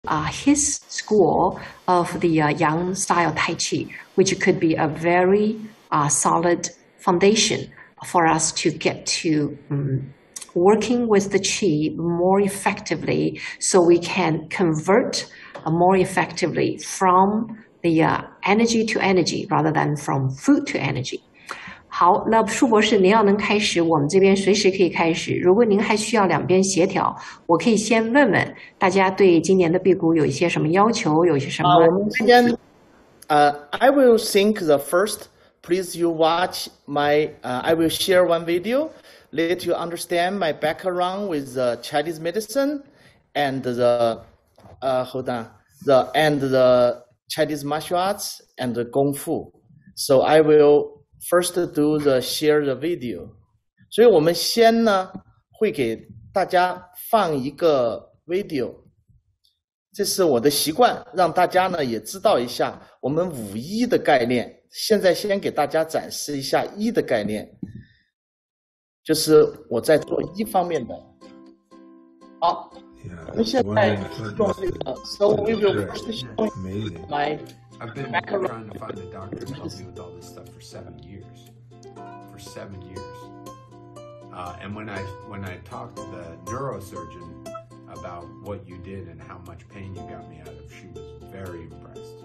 his school of the Yang style Tai Chi, which could be a very solid foundation for us to get to working with the Qi more effectively, so we can convert more effectively from the energy to energy rather than from food to energy. 好，那舒博士，您要能开始，我们这边随时可以开始。如果您还需要两边协调，我可以先问问大家对今年的辟谷有一些什么要求，有一些什么？我们先，I will think the first. Please you watch my. I will share one video. Let you understand my background with the Chinese medicine and the the Chinese martial arts and the Kung Fu. So I will first do the share the video. 所以我们先呢会给大家放一个 video， 这是我的习惯，让大家呢也知道一下我们五一的概念。现在先给大家展示一下一的概念，就是我在做一方面的。好，我们现在用这个 ，so we will first show my I've been trying to find a doctor to help me with all this stuff for 7 years. For 7 years. And when I talked to the neurosurgeon about what you did and how much pain you got me out of, she was very impressed.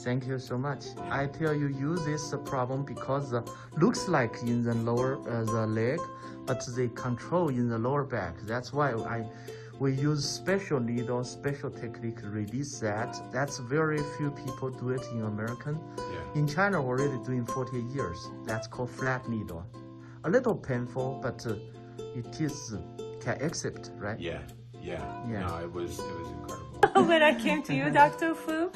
Thank you so much. I tell you, use this problem because looks like in the lower the leg, but the control in the lower back. That's why we use special needle, special technique to release that. That's very few people do it in American. Yeah. In China, we're already doing 40 years. That's called flat needle. A little painful, but it is can accept, right? Yeah. No, it was incredible. When I came to you, Dr. Fu,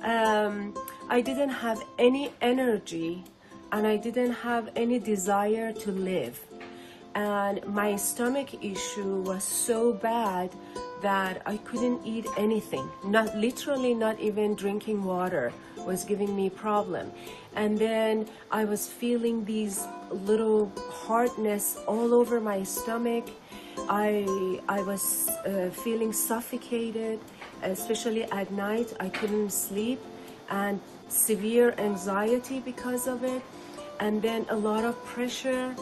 I didn't have any energy and I didn't have any desire to live. And my stomach issue was so bad that I couldn't eat anything. Not literally, not even drinking water was giving me problem. And then I was feeling these little hardness all over my stomach. I was feeling suffocated, especially at night. I couldn't sleep, and severe anxiety because of it, and then a lot of pressure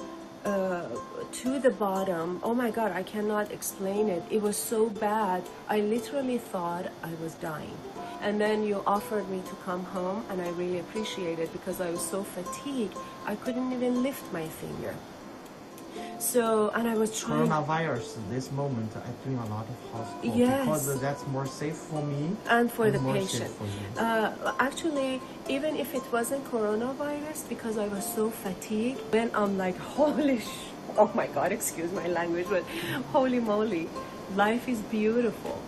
to the bottom. Oh my God, I cannot explain it. It was so bad. I literally thought I was dying. And then you offered me to come home, and I really appreciate it because I was so fatigued. I couldn't even lift my finger. So, and I was trying. Coronavirus, this moment, I'm doing a lot of hospital. Yes. Because that's more safe for me. And for the more patient. Safe for you. Actually, even if it wasn't coronavirus, because I was so fatigued, then I'm like, oh my God, excuse my language, but holy moly, life is beautiful.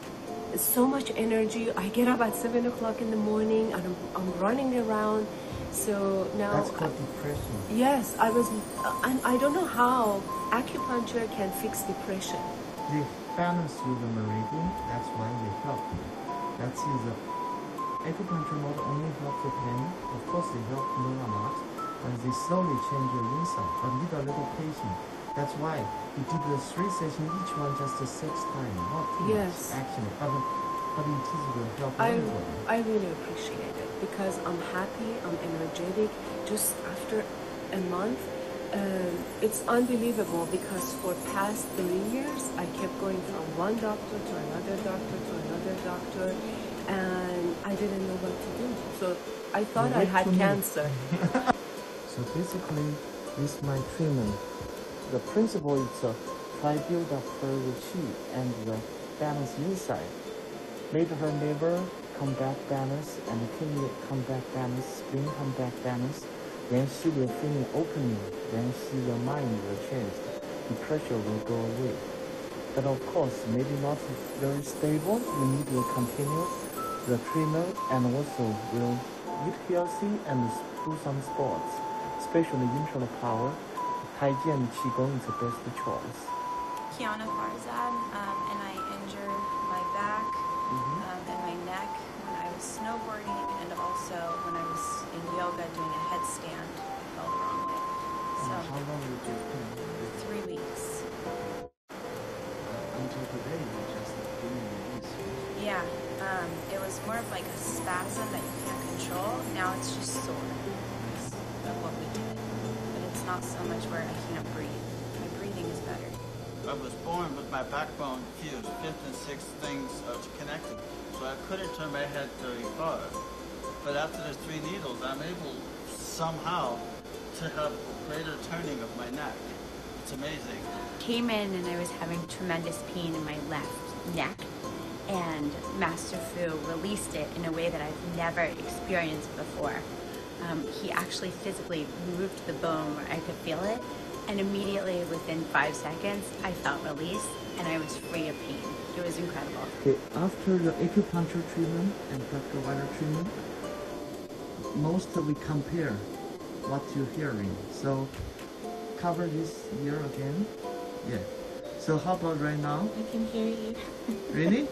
So much energy. I get up at 7 o'clock in the morning and I'm running around. So now that's called depression. Yes, I was, and I don't know how acupuncture can fix depression. They balance through the meridian. That's why they help. That is acupuncture not only help the pain, of course they help me a lot, and they slowly change your inside. But need a little patience. That's why we did the 3 sessions, each one just 6 times, not too much actually. But it is will help everybody. I really appreciate it because I'm happy, I'm energetic. Just after a month, it's unbelievable because for past 3 years, I kept going from one doctor to another doctor to another doctor, and I didn't know what to do. So I thought I had cancer. So basically, with my treatment, the principle is try build up her chi and the balance inside. Made her liver come back balance and kidney come back balance, spleen come back balance. Then she will feel opening. Then your mind will change. The pressure will go away. But of course, maybe not very stable. You need to continue the treatment and also will eat healthy and do some sports, especially internal power. Tai-Chi and Qigong is the best choice. Kiana Farzad, and I injured my back and my neck when I was snowboarding, and also when I was in yoga doing a headstand. I fell the wrong way. So how long did you spend? 3 weeks. Until today, you just doing this. Yeah, it was more of like a spasm that you can't control. Now it's just sore. It's what we did. But it's not so much where I can't breathe. My breathing is better. I was born with my backbone fused, 5th and 6th things connected, so I couldn't turn my head very far. But after the 3 needles, I'm able somehow to have greater turning of my neck. It's amazing. Came in and I was having tremendous pain in my left neck, and Master Fu released it in a way that I've never experienced before. He actually physically moved the bone where I could feel it, and immediately within 5 seconds I felt release and I was free of pain. It was incredible. Okay, after the acupuncture treatment and practical wire treatment, most we compare what you're hearing. So cover this ear again. Yeah. So how about right now? I can hear you. Really?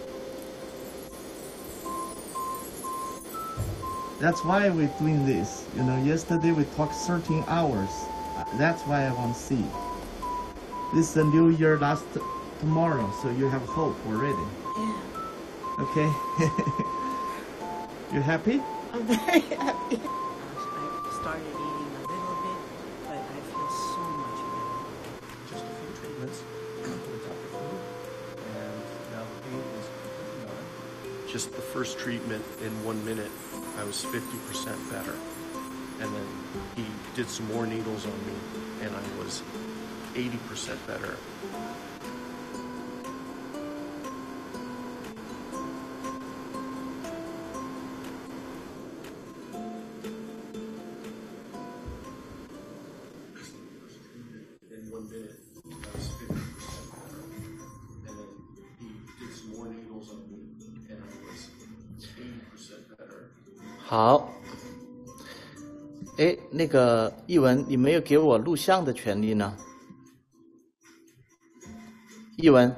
That's why we're doing this. You know, yesterday we talked 13 hours. That's why I want to see. This is the new year tomorrow, so you have hope already. Yeah. Okay? You happy? I'm very happy. I started eating a little bit, but I feel so much better. Just a few treatments with Dr. Fu, and now the pain is completely gone. Just the first treatment, in 1 minute, I was 50% better. And then he did some more needles on me, and I was 80% better. In 1 minute, I was 50% better. And then he did some more needles on me, and I was 80% better. 好。哎，那个译文，你没有给我录像的权利呢？译文，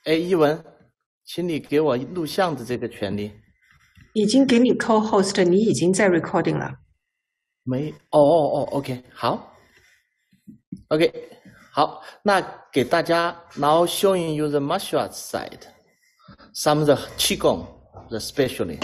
哎，译文，请你给我录像的这个权利。已经给你 co-host， 你已经在 recording 了。没，哦 ，OK， 好 ，OK， 好，那给大家 now showing you the martial arts side, some of the qigong, especially.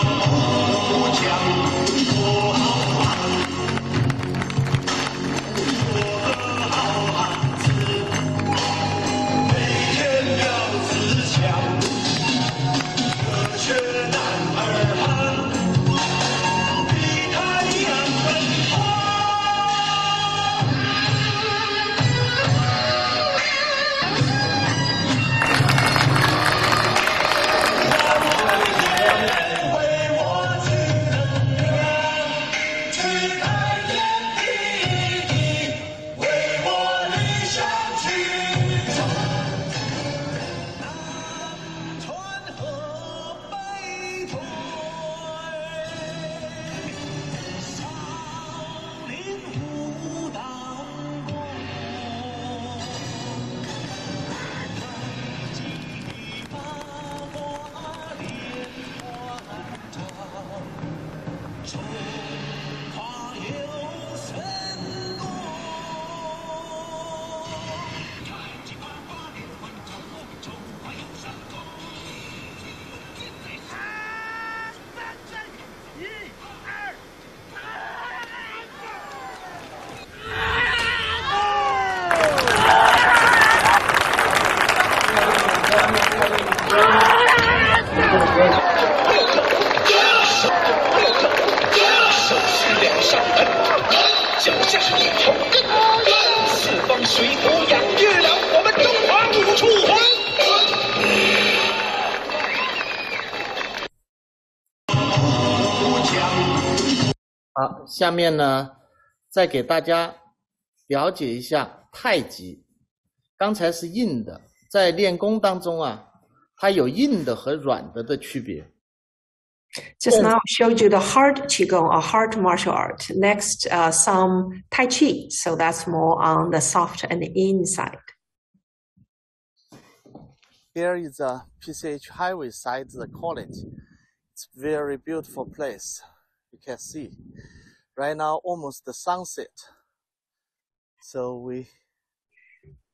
好，下面呢，再给大家了解一下太极。刚才是硬的，在练功当中啊，它有硬的和软的区别。Just now I showed you the hard qigong or hard martial art. Next, some tai chi. So that's more on the soft and the inside. Here is a PCH highway side, the college. It's very beautiful place. You can see right now almost the sunset. So we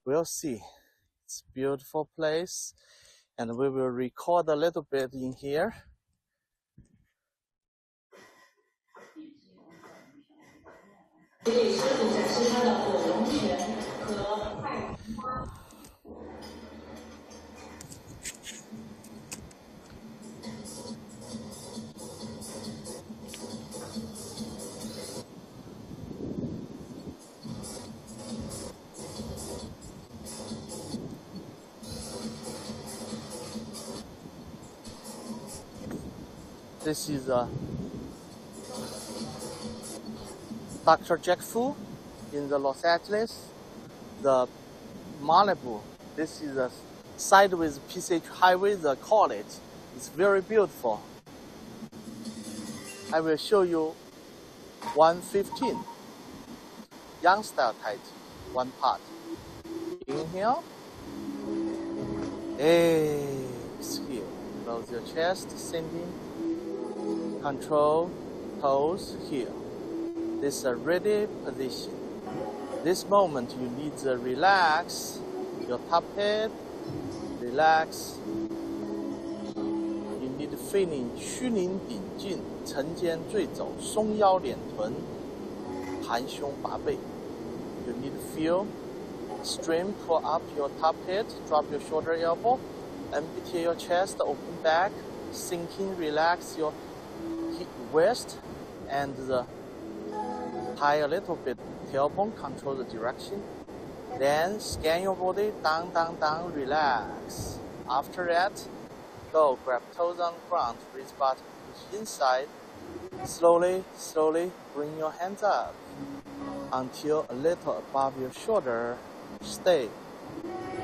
will see. It's a beautiful place. And we will record a little bit in here. This is Dr. Jack Fu in the Los Angeles, the Malibu. This is a sideways PCH highway, the college. It's very beautiful. I will show you 115 Yang style Tai Chi, one part. Inhale. Exhale. Close your chest, sinking. Control, toes, heel. This is a ready position. This moment you need to relax your top head, relax. You need feeling 虚凝顶劲，沉肩坠肘，松腰敛臀，含胸拔背。You need to feel stream, pull up your top head, drop your shoulder elbow, empty your chest, open back, sinking, relax your waist and the tie a little bit tailbone, control the direction. Then scan your body, down, down, down, relax. After that, go grab toes on the ground, raise bottom, push inside. Slowly, slowly bring your hands up until a little above your shoulder. Stay.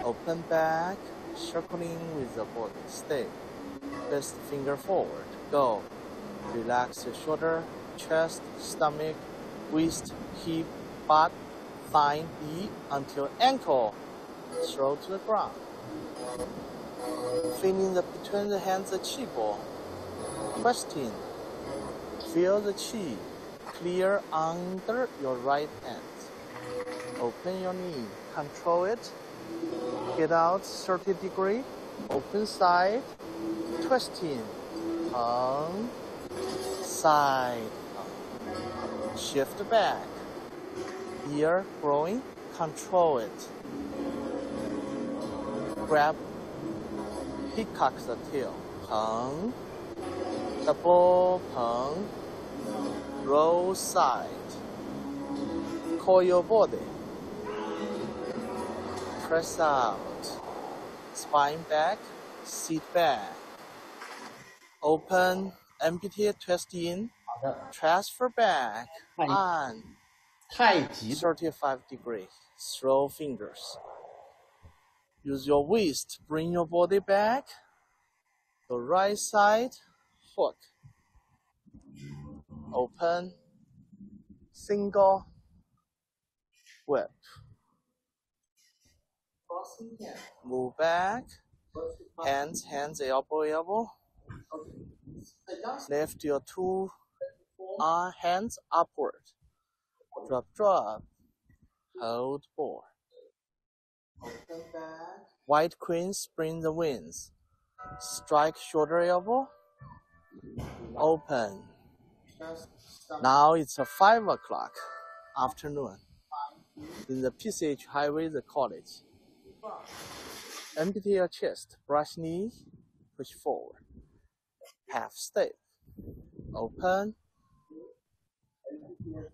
Open back, circling with the body. Stay. Best finger forward. Go. Relax your shoulder, chest, stomach, waist, hip, butt, thigh, knee until ankle. Throw to the ground. Feeling between the hands the qi ball. Twisting. Feel the qi clear under your right hand. Open your knee. Control it. Get out 30 degrees. Open side. Twisting. Side. Shift back. Ear growing. Control it. Grab. Peacock the tail. Peng. Double peng. Roll side. Coil your body. Press out. Spine back. Sit back. Open. Empty. Twist in. Transfer back. On. 太极 35 degrees. Throw fingers. Use your waist. Bring your body back. The right side. Hook. Open. Single. Whip. Move back. Hands, elbow, elbow. Lift your two hands upward. Drop, drop. Hold forward. White queen, spring the wings. Strike shoulder elbow. Open. Now it's 5 o'clock afternoon. In the PCH highway, the college. Empty your chest. Brush knee. Push forward. Half step. Open.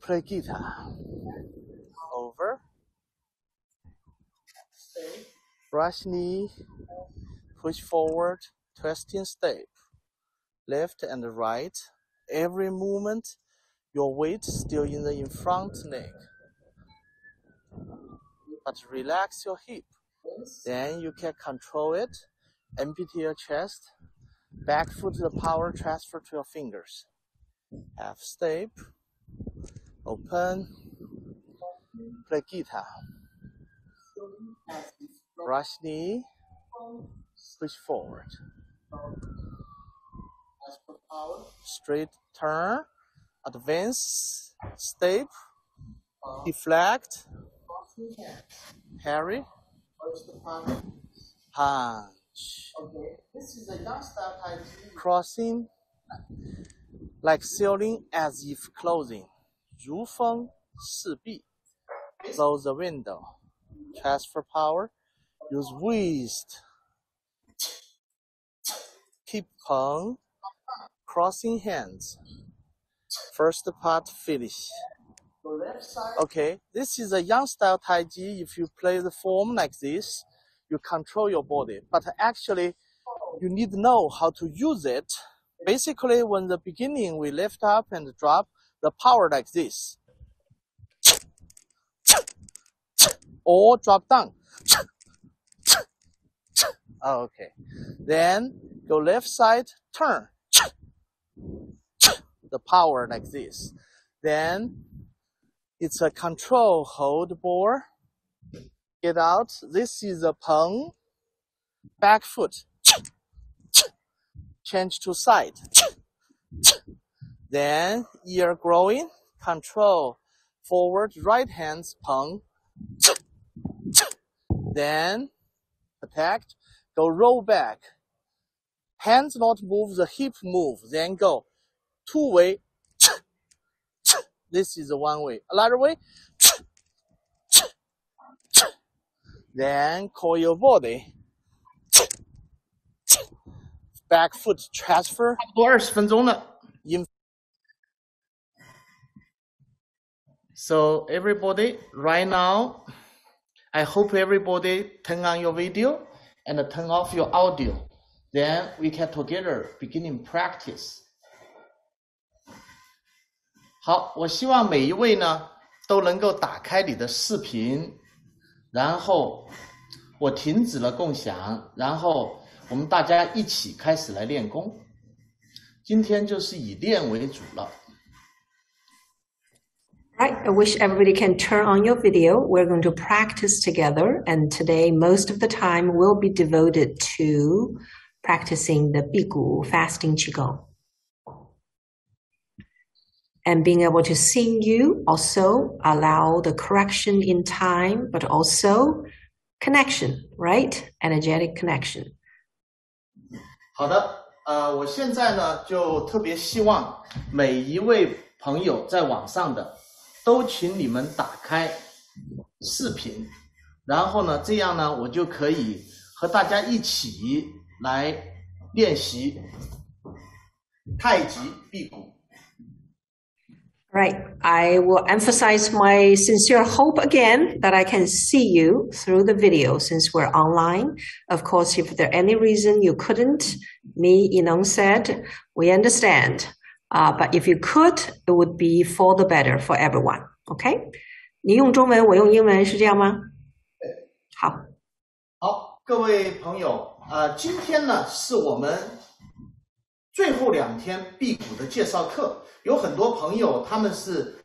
Play guitar. Over. Brush knee. Push forward. Twisting step. Left and right. Every movement, your weight still in front leg. But relax your hip. Then you can control it. Empty your chest. Back foot the power transfer to your fingers. Half step. Open. Play guitar. Brush knee. Push forward. Straight turn. Advance. Step. Deflect. Parry. Hand. Okay, this is a young style Tai Chi. Crossing, like sailing as if closing. 如风似壁. Close the window. Transfer power. Use waist. Keep peng. Crossing hands. First part finish. Okay, this is a young style Tai Chi. If you play the form like this, you control your body. But actually, you need to know how to use it. Basically, when the beginning, we lift up and drop the power like this. Or drop down. Okay. Then go left side, turn. The power like this. Then it's a control hold ball. Get out. This is a peng. Back foot. Change to side. Then ear growing. Control forward. Right hands peng. Then attack. Go roll back. Hands not move. The hip move. Then go. Two way. This is one way. Another way. Then call your body. Back foot transfer. 差不多20分钟了。 So everybody, right now, I hope everybody turn on your video and turn off your audio. Then we can together begin practice. 好，我希望每一位呢都能够打开你的视频，然后我停止了共享，然后我们大家一起开始来练功。今天就是以练为主了。Right, I wish everybody can turn on your video. We're going to practice together, and today most of the time will be devoted to practicing the 辟谷 fasting qigong. And being able to see you also allow the correction in time, but also connection, right? Energetic connection. 好的，我现在呢就特别希望每一位朋友在网上的都请你们打开视频，然后呢这样呢我就可以和大家一起来练习太极辟谷。Right. I will emphasize my sincere hope again that I can see you through the video since we're online. Of course, if there any reason you couldn't, me, Inong said, we understand. But if you could, it would be for the better for everyone. Okay? 你用中文，我用英文，是这样吗？好。好，各位朋友，今天呢是我们最后2天辟谷的介绍课。有很多朋友他们是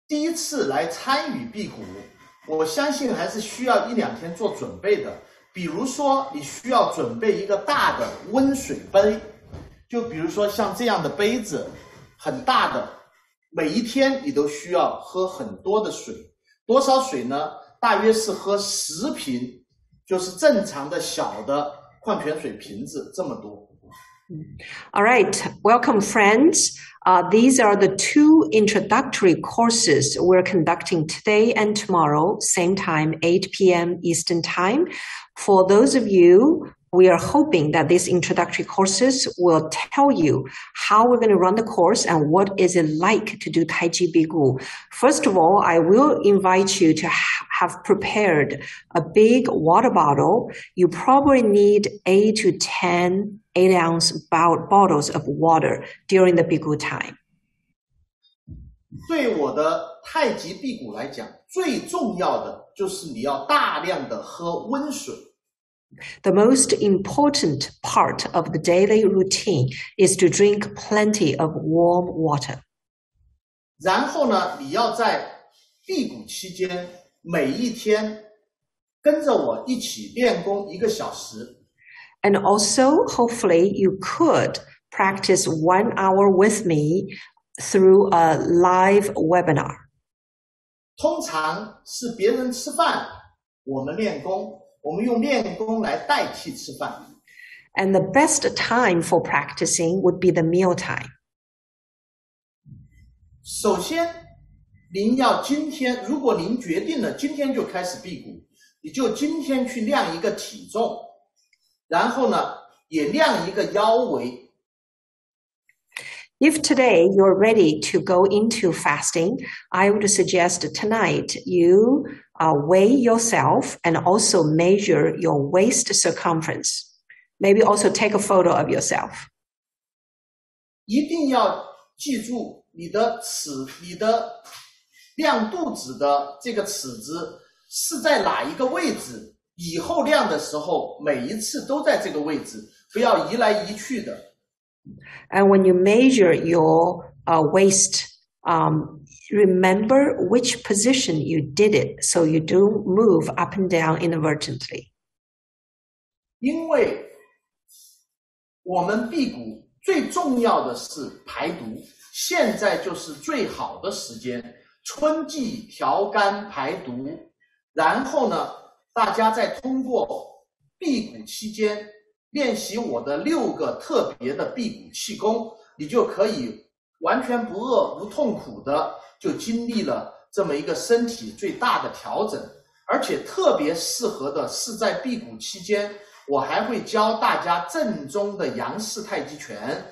第一次来参与辟谷，我相信还是需要1-2天做准备的。比如说你需要准备一个大的温水杯，就比如说像这样的杯子，很大的，每一天你都需要喝很多的水。多少水呢？大约是喝10瓶，就是正常的小的矿泉水瓶子这么多。All right, welcome friends. These are the 2 introductory courses we're conducting today and tomorrow, same time, 8 p.m. Eastern Time. For those of you, we are hoping that these introductory courses will tell you how we're going to run the course and what is it like to do Tai Chi Bigu. First of all, I will invite you to have prepared a big water bottle. You probably need 8 to 10 8-ounce bottles of water during the Bigu time. 对我的太极辟谷来讲，最重要的就是你要大量的喝温水。The most important part of the daily routine is to drink plenty of warm water. 然后呢，你要在辟谷期间每一天跟着我一起练功1个小时。And also, hopefully, you could practice 1 hour with me through a live webinar. 通常是别人吃饭，我们练功，我们用练功来代替吃饭。And the best time for practicing would be the meal time. 首先，您要今天，如果您决定了今天就开始辟谷，你就今天去量一个体重，然后呢，也量一个腰围。If today you're ready to go into fasting, I would suggest tonight you weigh yourself and also measure your waist circumference. Maybe also take a photo of yourself. 一定要记住你的量肚子的这个尺子是在哪一个位置，以后量的时候每一次都在这个位置，不要移来移去的。And when you measure your waist, remember which position you did it so you don't move up and down inadvertently. 因为我们辟谷最重要的是排毒，现在就是最好的时间，春季调肝排毒，然后呢，大家再通过辟谷期间练习我的6个特别的辟谷气功，你就可以完全不饿无痛苦的就经历了这么一个身体最大的调整，而且特别适合的是在辟谷期间，我还会教大家正宗的杨式太极拳。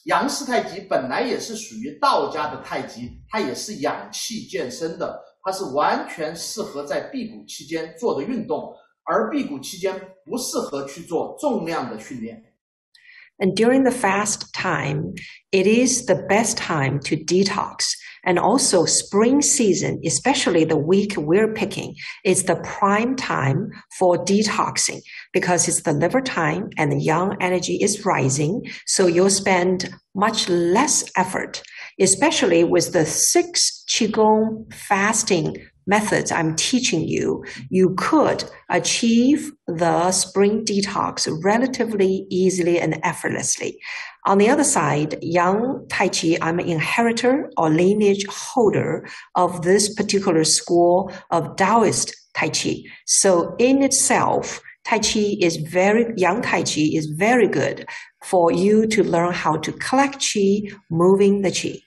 杨式太极本来也是属于道家的太极，它也是养气健身的，它是完全适合在辟谷期间做的运动，而辟谷期间不适合去做重量的训练。And during the fast time, it is the best time to detox. And also spring season, especially the week we're picking, is the prime time for detoxing because it's the liver time and the yang energy is rising. So you'll spend much less effort, especially with the 6 Qigong fasting methods I'm teaching you, you could achieve the spring detox relatively easily and effortlessly. On the other side, Yang Tai Chi, I'm an inheritor or lineage holder of this particular school of Taoist Tai Chi. So in itself, Yang Tai Chi is very good for you to learn how to collect Qi, moving the Qi.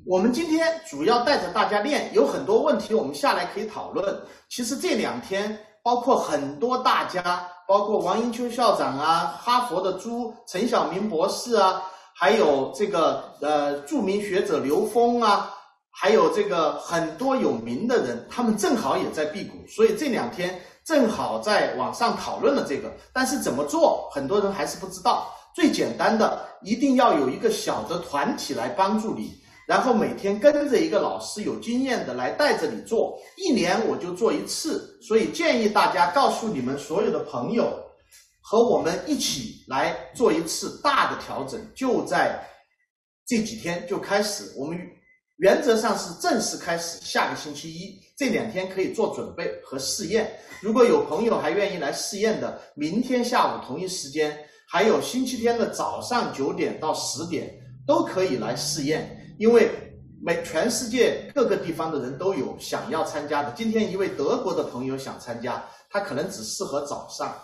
我们今天主要带着大家练，有很多问题我们下来可以讨论。其实这2天，包括很多大家，包括王英秋校长啊，哈佛的陈晓明博士啊，还有这个著名学者刘峰啊，还有这个很多有名的人，他们正好也在辟谷，所以这2天正好在网上讨论了这个。但是怎么做，很多人还是不知道。最简单的，一定要有一个小的团体来帮助你。然后每天跟着一个老师有经验的来带着你做，1年我就做1次，所以建议大家告诉你们所有的朋友，和我们一起来做1次大的调整，就在这几天就开始。我们原则上是正式开始，下个星期1，这2天可以做准备和试验。如果有朋友还愿意来试验的，明天下午同一时间，还有星期天的早上9点到10点都可以来试验。因为全世界各个地方的人都有想要参加的。今天一位德国的朋友想参加，他可能只适合早上。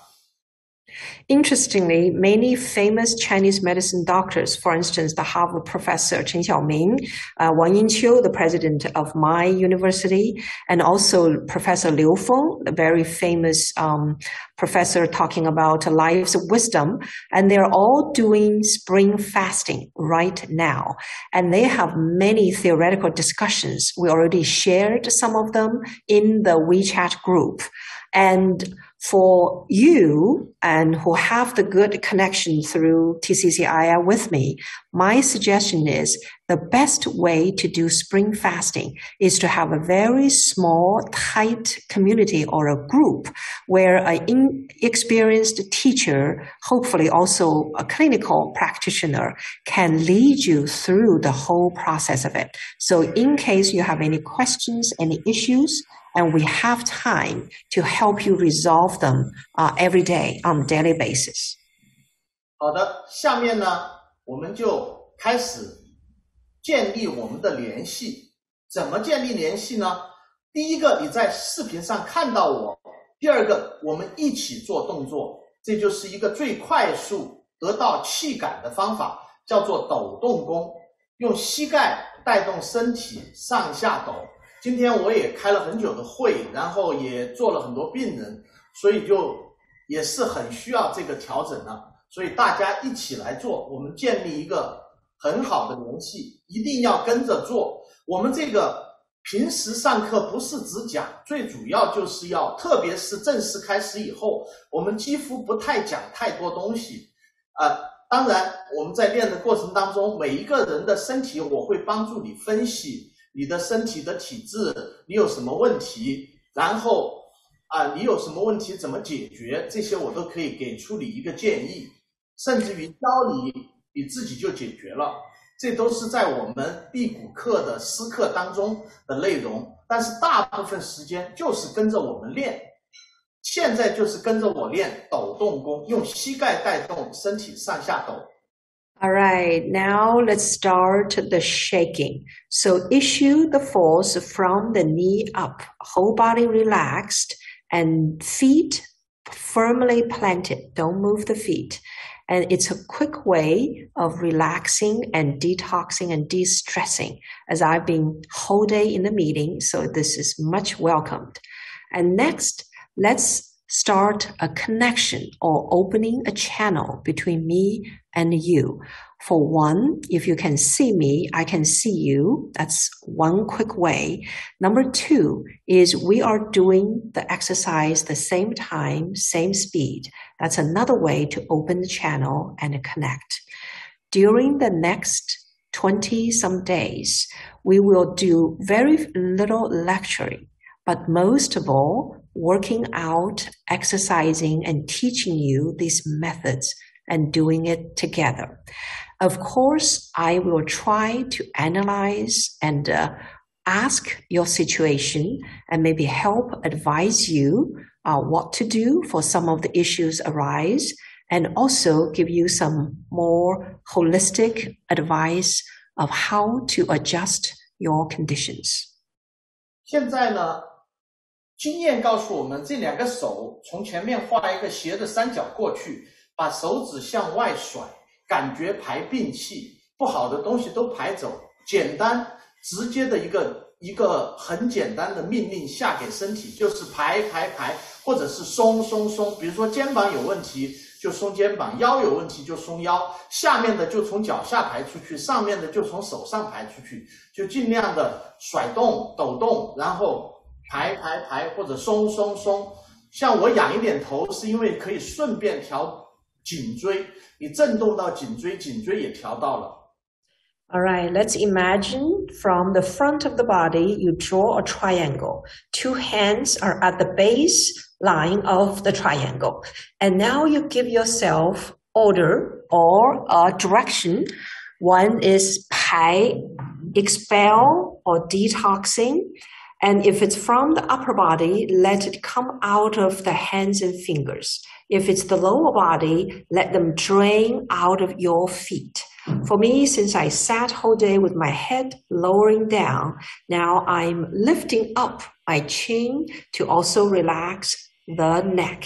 Interestingly, many famous Chinese medicine doctors, for instance, the Harvard professor Chen Xiaoming, Wang Yingqiu, the president of my university, and also Professor Liu Feng, the very famous professor talking about life's wisdom, and they're all doing spring fasting right now. And they have many theoretical discussions. We already shared some of them in the WeChat group. And for you and who have the good connection through TCCII with me, my suggestion is the best way to do spring fasting is to have a very small, tight community or a group where an experienced teacher, hopefully also a clinical practitioner, can lead you through the whole process of it. So in case you have any questions, any issues, and we have time to help you resolve them every day on a daily basis. 好的，下面呢，我们就开始建立我们的联系。怎么建立联系呢？第一个，你在视频上看到我，第二个，我们一起做动作，这就是一个最快速得到气感的方法，叫做抖动功，用膝盖带动身体上下抖。今天我也开了很久的会，然后也做了很多病人，所以就也是很需要这个调整的，所以大家一起来做，我们建立一个很好的联系，一定要跟着做。我们这个平时上课不是只讲，最主要就是要，特别是正式开始以后，我们几乎不太讲太多东西。当然我们在练的过程当中，每一个人的身体我会帮助你分析你的身体的体质，你有什么问题，然后你有什么问题怎么解决，这些我都可以给出你一个建议，甚至于教你自己就解决了。这都是在我们辟谷课的师课当中的内容，但是大部分时间就是跟着我们练。现在就是跟着我练抖动功，用膝盖带动身体上下抖。All right, now let's start the shaking. So issue the force from the knee up, whole body relaxed, and feet firmly planted. Don't move the feet. And it's a quick way of relaxing and detoxing and de-stressing, as I've been whole day in the meeting, so this is much welcomed. And next, let's start a connection or opening a channel between me and you. For one, if you can see me, I can see you. That's one quick way. Number two is we are doing the exercise the same time, same speed. That's another way to open the channel and connect. During the next 20-some days, we will do very little lecturing, but most of all, working out, exercising, and teaching you these methods and doing it together. Of course, I will try to analyze and ask your situation and maybe help advise you what to do for some of the issues arise, and also give you some more holistic advice of how to adjust your conditions. 现在呢，经验告诉我们，这两个手从前面画一个斜的三角过去，把手指向外甩，感觉排病气，不好的东西都排走，简单直接的一个很简单的命令下给身体，就是排，或者是松。比如说肩膀有问题就松肩膀，腰有问题就松腰，下面的就从脚下排出去，上面的就从手上排出去，就尽量的甩动、抖动，然后排，或者松。像我仰一点头，是因为可以顺便调颈椎，你震动到颈椎，颈椎也调到了。All right, let's imagine from the front of the body, you draw a triangle. Two hands are at the base line of the triangle. And now you give yourself order or a direction. One is 排, expel or detoxing. And if it's from the upper body, let it come out of the hands and fingers. If it's the lower body, let them drain out of your feet. For me, since I sat whole day with my head lowering down, now I'm lifting up my chin to also relax the neck.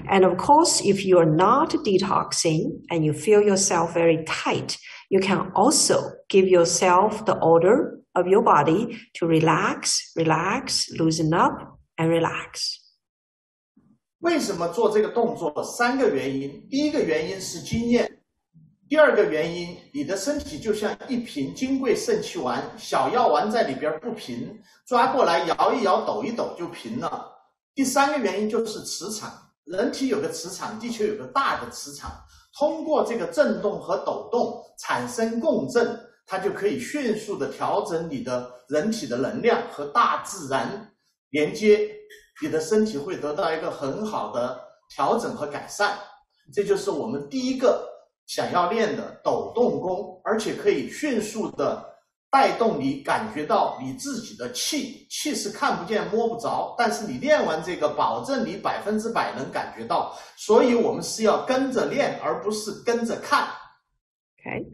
And of course, if you're not detoxing and you feel yourself very tight, you can also give yourself the order of your body to relax, loosen up, and relax. 为什么做这个动作？3个原因。第一个原因是经验，第二个原因，你的身体就像一瓶金匮肾气丸，小药丸在里边不平，抓过来摇一摇、抖一抖就平了。第三个原因就是磁场，人体有个磁场，地球有个大的磁场，通过这个震动和抖动产生共振，它就可以迅速的调整你的人体的能量和大自然连接，你的身体会得到一个很好的调整和改善。这就是我们第一个想要练的抖动功，而且可以迅速的带动你感觉到你自己的气是看不见摸不着，但是你练完这个保证你100%能感觉到，所以我们是要跟着练而不是跟着看。 Okay.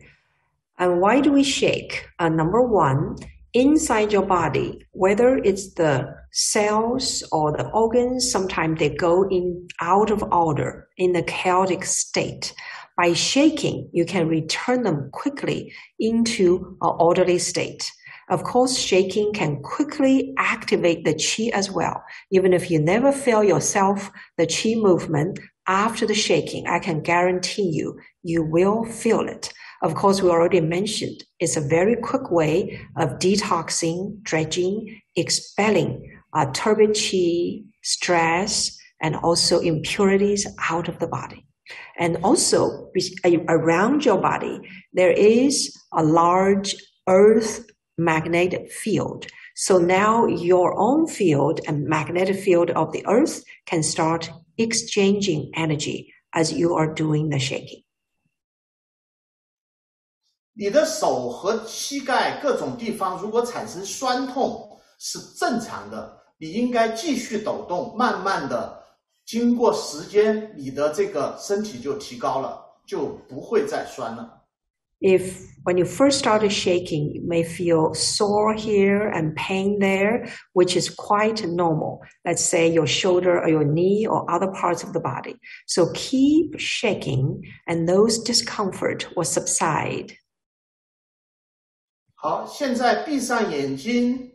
And why do we shake? Number one, inside your body, whether it's the cells or the organs, sometimes they go in out of order in a chaotic state. By shaking, you can return them quickly into an orderly state. Of course, shaking can quickly activate the qi as well. Even if you never feel yourself, the qi movement after the shaking, I can guarantee you, you will feel it. Of course, we already mentioned it's a very quick way of detoxing, dredging, expelling turbid qi, stress, and also impurities out of the body. And also, around your body, there is a large earth magnetic field. So now your own field and magnetic field of the earth can start exchanging energy as you are doing the shaking. 你的手和膝盖各种地方如果产生酸痛是正常的，你应该继续抖动，慢慢的经过时间，你的这个身体就提高了，就不会再酸了。If when you first started shaking, you may feel sore here and pain there, which is quite normal. Let's say your shoulder or your knee or other parts of the body. So keep shaking and those discomfort will subside. 好，现在闭上眼睛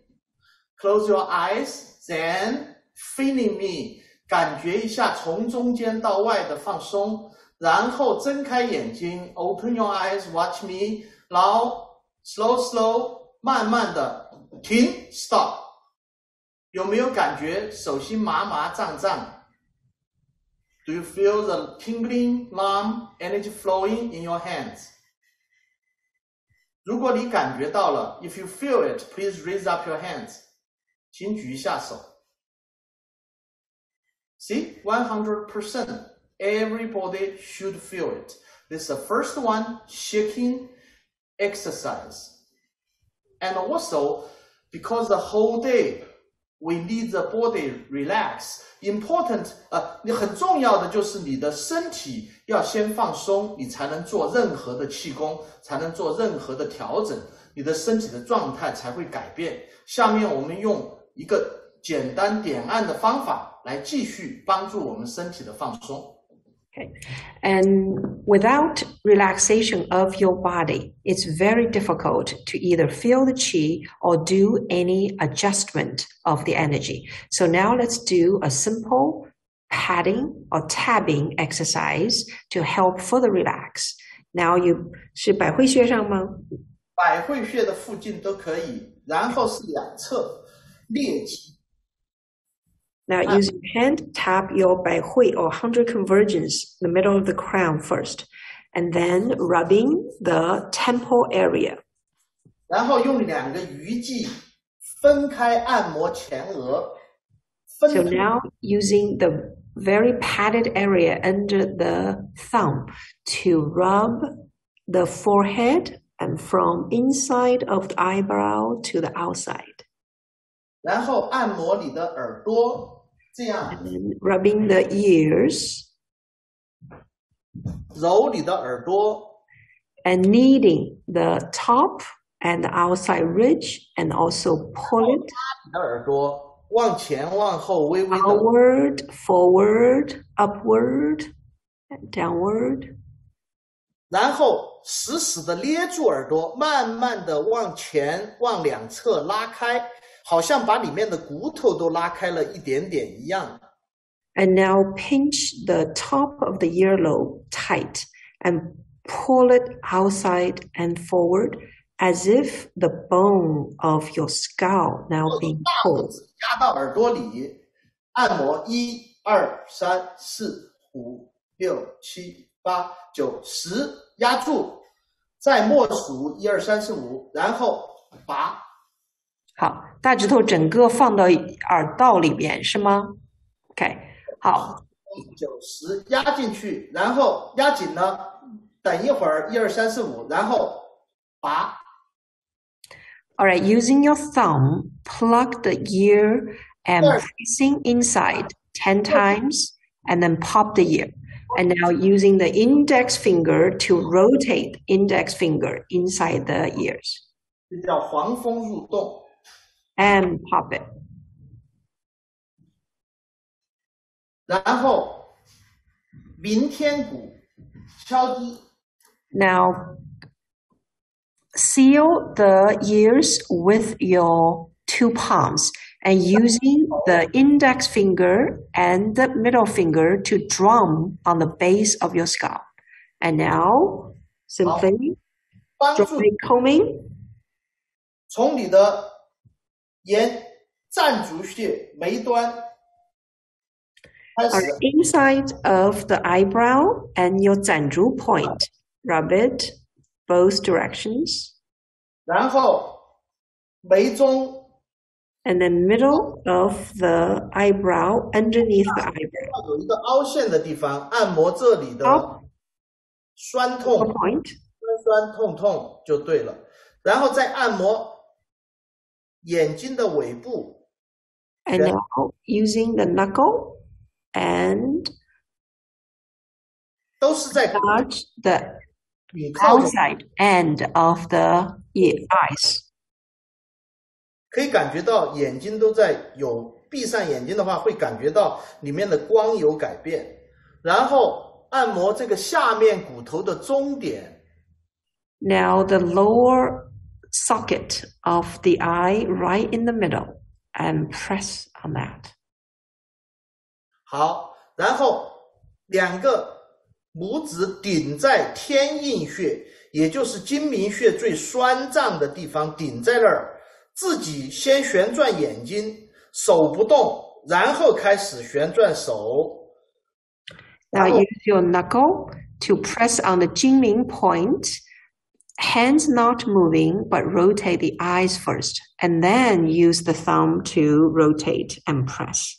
，close your eyes, then feeling me， 感觉一下从中间到外的放松。然后睁开眼睛 ，open your eyes, watch me， 然后 slow， 慢慢的停 ，stop。有没有感觉手心麻麻胀胀 ？Do you feel the tingling, numb, energy flowing in your hands？ 如果你感觉到了 ，if you feel it, please raise up your hands， 请举一下手。See, 100%. Everybody should feel it. This is the first one, shaking exercise. And also, because the whole day, we need the body relax. Important, 你很重要的就是你的身体要先放松，你才能做任何的气功，才能做任何的调整，你的身体的状态才会改变。下面我们用一个简单点按的方法来继续帮助我们身体的放松。Okay. And without relaxation of your body, it's very difficult to either feel the qi or do any adjustment of the energy. So now let's do a simple patting or tabbing exercise to help further relax. Now you 是百会穴上吗？百会穴的附近都可以，然后是两侧裂肌。Now, using your hand, tap your 百会 or 100 convergence in the middle of the crown first, and then rubbing the temple area. 然后用两个鱼际分开按摩前额。So now, using the very padded area under the thumb to rub the forehead and from inside of the eyebrow to the outside. 然后按摩你的耳朵。这样 rubbing the ears 揉你的耳朵 and kneading the top and the outside ridge and also pull it 你的耳朵往前往后微微的 outward, forward, upward, downward 然后死死的捏住耳朵慢慢的往前往两侧拉开好像把里面的骨头都拉开了一点点一样。And now pinch the top of the earlobe tight and pull it outside and forward as if the bone of your skull now being pulled. 压到耳朵里，按摩1、2、3、4、5、6、7、8、9、10，压住，再默数1、2、3、4、5，然后拔。好，大指头整个放到耳道里边是吗 ？OK， 好。90压进去，然后压紧了，等一会儿1、2、3、4、5，然后拔。All right, using your thumb, plug the ear and pressing inside 10 times, and then pop the ear. And now using the index finger to rotate index finger inside the ears. 这叫黄蜂入洞。 and pop it. 然后明天鼓敲击。 Now, seal the ears with your 2 palms and using the index finger and the middle finger to drum on the base of your scalp. And now, simply 帮助 gently combing 从你的沿暂足穴眉端开 or 始， inside of the eyebrow and your 攒竹 point. Rub it both directions. 然后眉中 And the middle of the eyebrow, underneath the eyebrow. 有一个凹陷的地方，按摩这里的 Up 酸痛 the point. 酸痛痛就对了，然后再按摩眼睛的尾部， And now using the knuckle and 都是在 touch the 你靠近 outside end of the eyes. 可以感觉到眼睛都在有闭上眼睛的话，会感觉到里面的光有改变，然后按摩这个下面骨头的中点， Now the lower socket of the eye right in the middle and press on that. 好，然后两个拇指顶在天印穴，也就是睛明穴最酸胀的地方，顶在那儿，自己先旋转眼睛，手不动，然后开始旋转手。 Now use your knuckle to press on the Jingming point, hands not moving, but rotate the eyes first, and then use the thumb to rotate and press.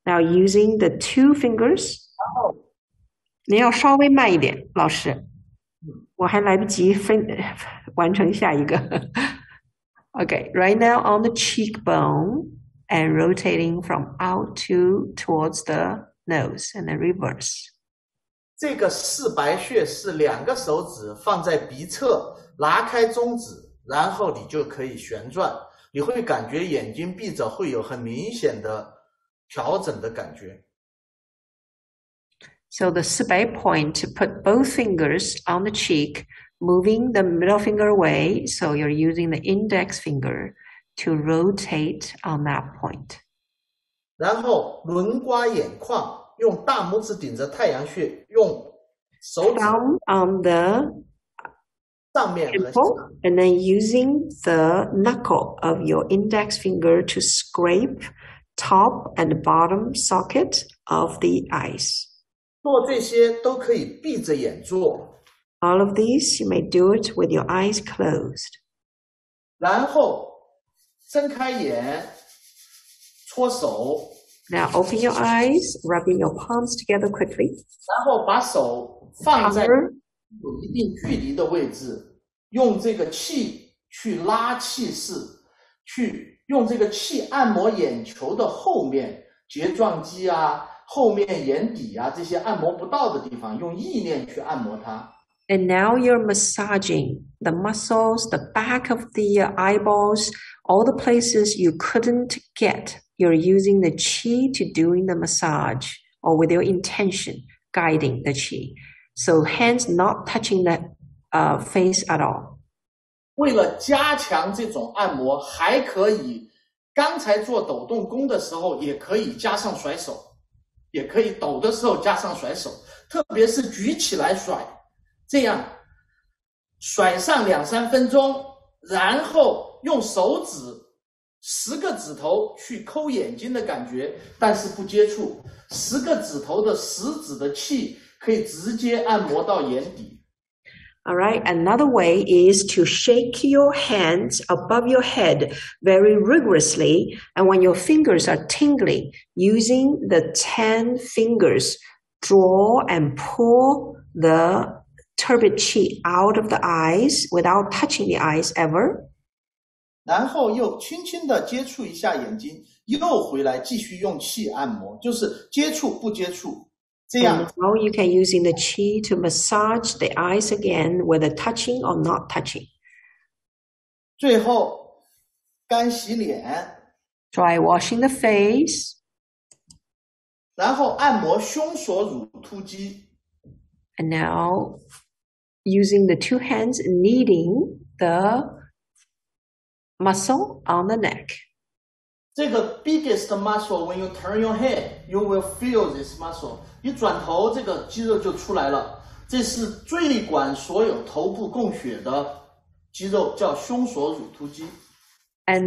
Now using the 2 fingers, 你要稍微慢一点，老师，我还来不及完成下一个。Okay, right now on the cheekbone and rotating from out to towards the nose and then reverse. 这个四白穴是2个手指放在鼻侧，拿开中指，然后你就可以旋转，你会感觉眼睛闭着会有很明显的调整的感觉。 So the 4bai point, to put both fingers on the cheek, moving the middle finger away, so you're using the index finger to rotate on that point. 然后轮刮眼眶，用大拇指顶着太阳穴，用手指 Thumb on the 上面和下 temple, and then using the knuckle of your index finger to scrape top and bottom socket of the eyes. 做这些都可以闭着眼做， All of these, you may do it with your eyes closed. 然后睁开眼，搓手， Now open your eyes, rubbing your palms together quickly. 然后把手放在 Cover 有一定距离的位置，用这个气去拉气势，去用这个气按摩眼球的后面睫状肌啊、后面眼底啊这些按摩不到的地方，用意念去按摩它。 And now you're massaging the muscles, the back of the eyeballs, all the places you couldn't get. You're using the qi to doing the massage or with your intention, guiding the qi. So hands not touching the face at all. 为了加强这种按摩，还可以刚才做抖动功的时候，也可以加上甩手，也可以抖的时候加上甩手，特别是举起来甩，这样甩上2-3分钟，然后用手指10个指头去抠眼睛的感觉，但是不接触，10个指头的食指的气可以直接按摩到眼底。 All right. Another way is to shake your hands above your head very rigorously. And when your fingers are tingling, using the 10 fingers, draw and pull the turbid qi out of the eyes without touching the eyes ever. 然后又轻轻的接触一下眼睛，又回来继续用气按摩，就是接触不接触，这样。 And now you can using the qi to massage the eyes again, whether touching or not touching. 最后干洗脸， dry washing the face, 然后按摩胸锁乳突肌， and now using the two hands kneading the muscle on the neck. 这个 biggest muscle when you turn your head, you will feel this muscle. 一转头，这个肌肉就出来了。这是最管所有头部供血的肌肉，叫胸锁乳突肌。 And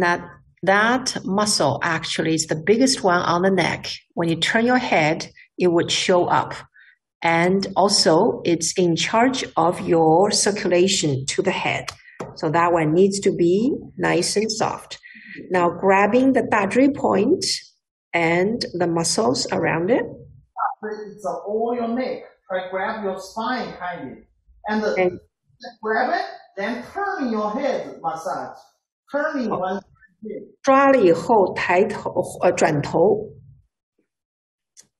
that muscle actually is the biggest one on the neck. When you turn your head, it would show up. And also, it's in charge of your circulation to the head. So that one needs to be nice and soft. Now, grabbing the 大椎 point and the muscles around it. It's all your neck. Try grab your spine kindly. And grab it, then turn your head massage. Turning one side. 抓了以后抬头转头，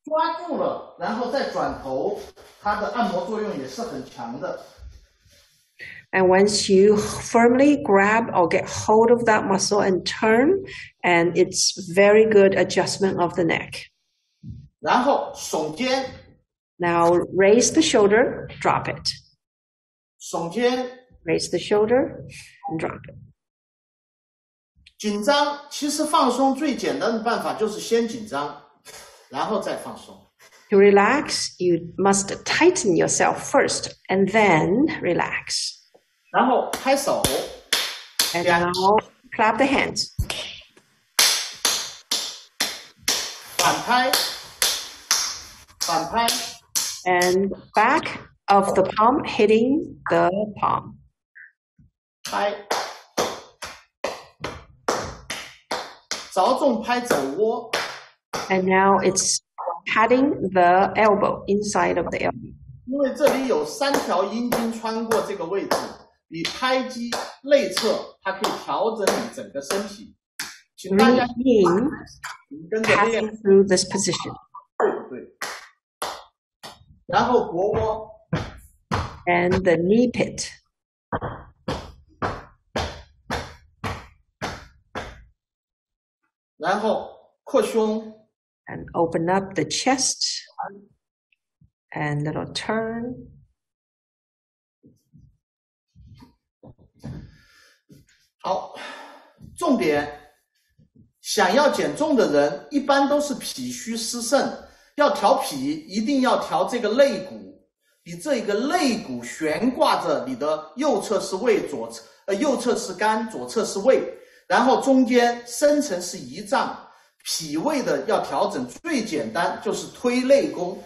抓住了，然后再转头，它的按摩作用也是很强的。And once you firmly grab or get hold of that muscle and turn, and it's very good adjustment of the neck. 然后耸肩。Now raise the shoulder, drop it. 耸肩。Raise the shoulder and drop it. 紧张，其实放松最简单的办法就是先紧张，然后再放松。To relax, you must tighten yourself first and then relax. 然后拍手。And now clap the hands. 反拍。反拍。And back of the palm hitting the palm. 拍。着重拍肘窝。And now it's patting the elbow, inside of the elbow. 因为这里有3条阴经穿过这个位置，你拍击内侧，它可以调整你整个身体。请大家跟着练 through this position. 对。然后腘窝。And the knee pit. And open up the chest and little turn. 好，重点，想要减重的人一般都是脾虚湿盛，要调脾一定要调这个肋骨，你这个肋骨悬挂着你的右侧是胃，右侧是肝，左侧是胃。然后中间深层是胰脏，脾胃的要调整最简单就是推内功。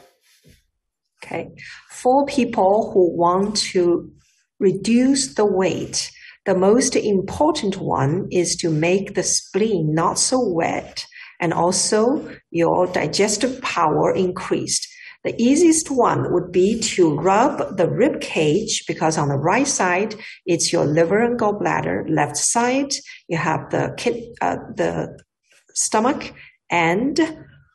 Okay, for people who want to reduce the weight, the most important one is to make the spleen not so wet and also your digestive power increased. The easiest one would be to rub the rib cage, because on the right side, it's your liver and gallbladder. Left side, you have the stomach and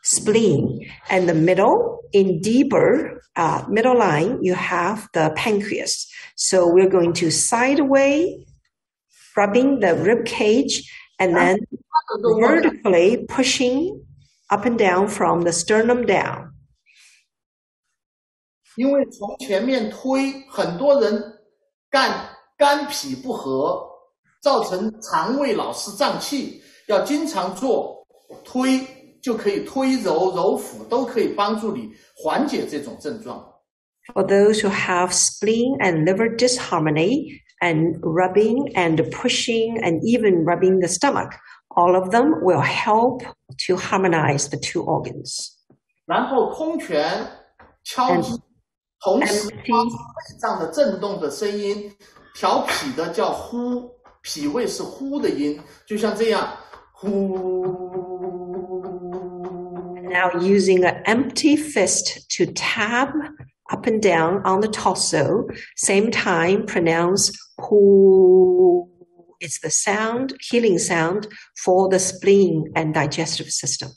spleen. And the middle, in deeper middle line, you have the pancreas. So we're going to sideway, rubbing the rib cage, and then vertically pushing up and down from the sternum down. 因为从前面推，很多人肝脾不和，造成肠胃老是胀气，要经常做推，就可以推揉揉腹，都可以帮助你缓解这种症状。For those who have spleen and liver disharmony, and rubbing and pushing and even rubbing the stomach, all of them will help to harmonize the two organs. 然后空拳敲击。同时发出内脏的震动的声音，调脾的叫呼，脾胃是呼的音，就像这样，呼。Now using an empty fist to tap up and down on the torso, same time pronounce hu. It's the sound, healing sound for the spleen and digestive system.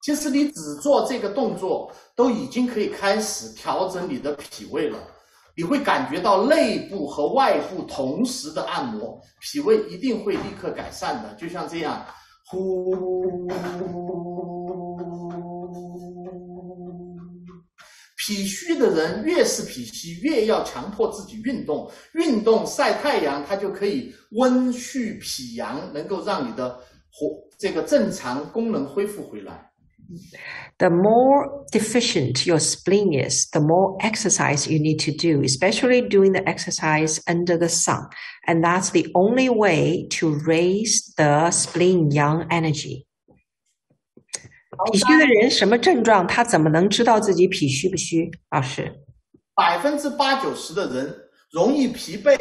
其实你只做这个动作，都已经可以开始调整你的脾胃了。你会感觉到内部和外部同时的按摩，脾胃一定会立刻改善的。就像这样，呼。脾虚的人越是脾虚，越要强迫自己运动，运动晒太阳，它就可以温煦脾阳，能够让你的这个正常功能恢复回来。The more deficient your spleen is, the more exercise you need to do, especially doing the exercise under the sun. And that's the only way to raise the spleen yang energy. 脾虚的人什么症状？他怎么能知道自己脾虚不虚？老师，80%-90%的人容易疲惫，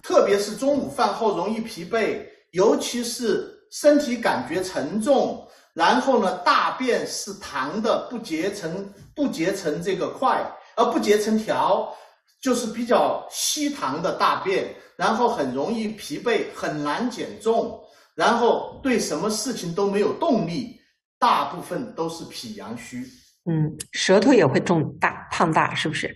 特别是中午饭后容易疲惫，尤其是身体感觉沉重，然后呢，大便是溏的，不结成这个块，不结成条，就是比较稀溏的大便，然后很容易疲惫，很难减重，然后对什么事情都没有动力。大部分都是脾阳虚，舌头也会胖大，是不是？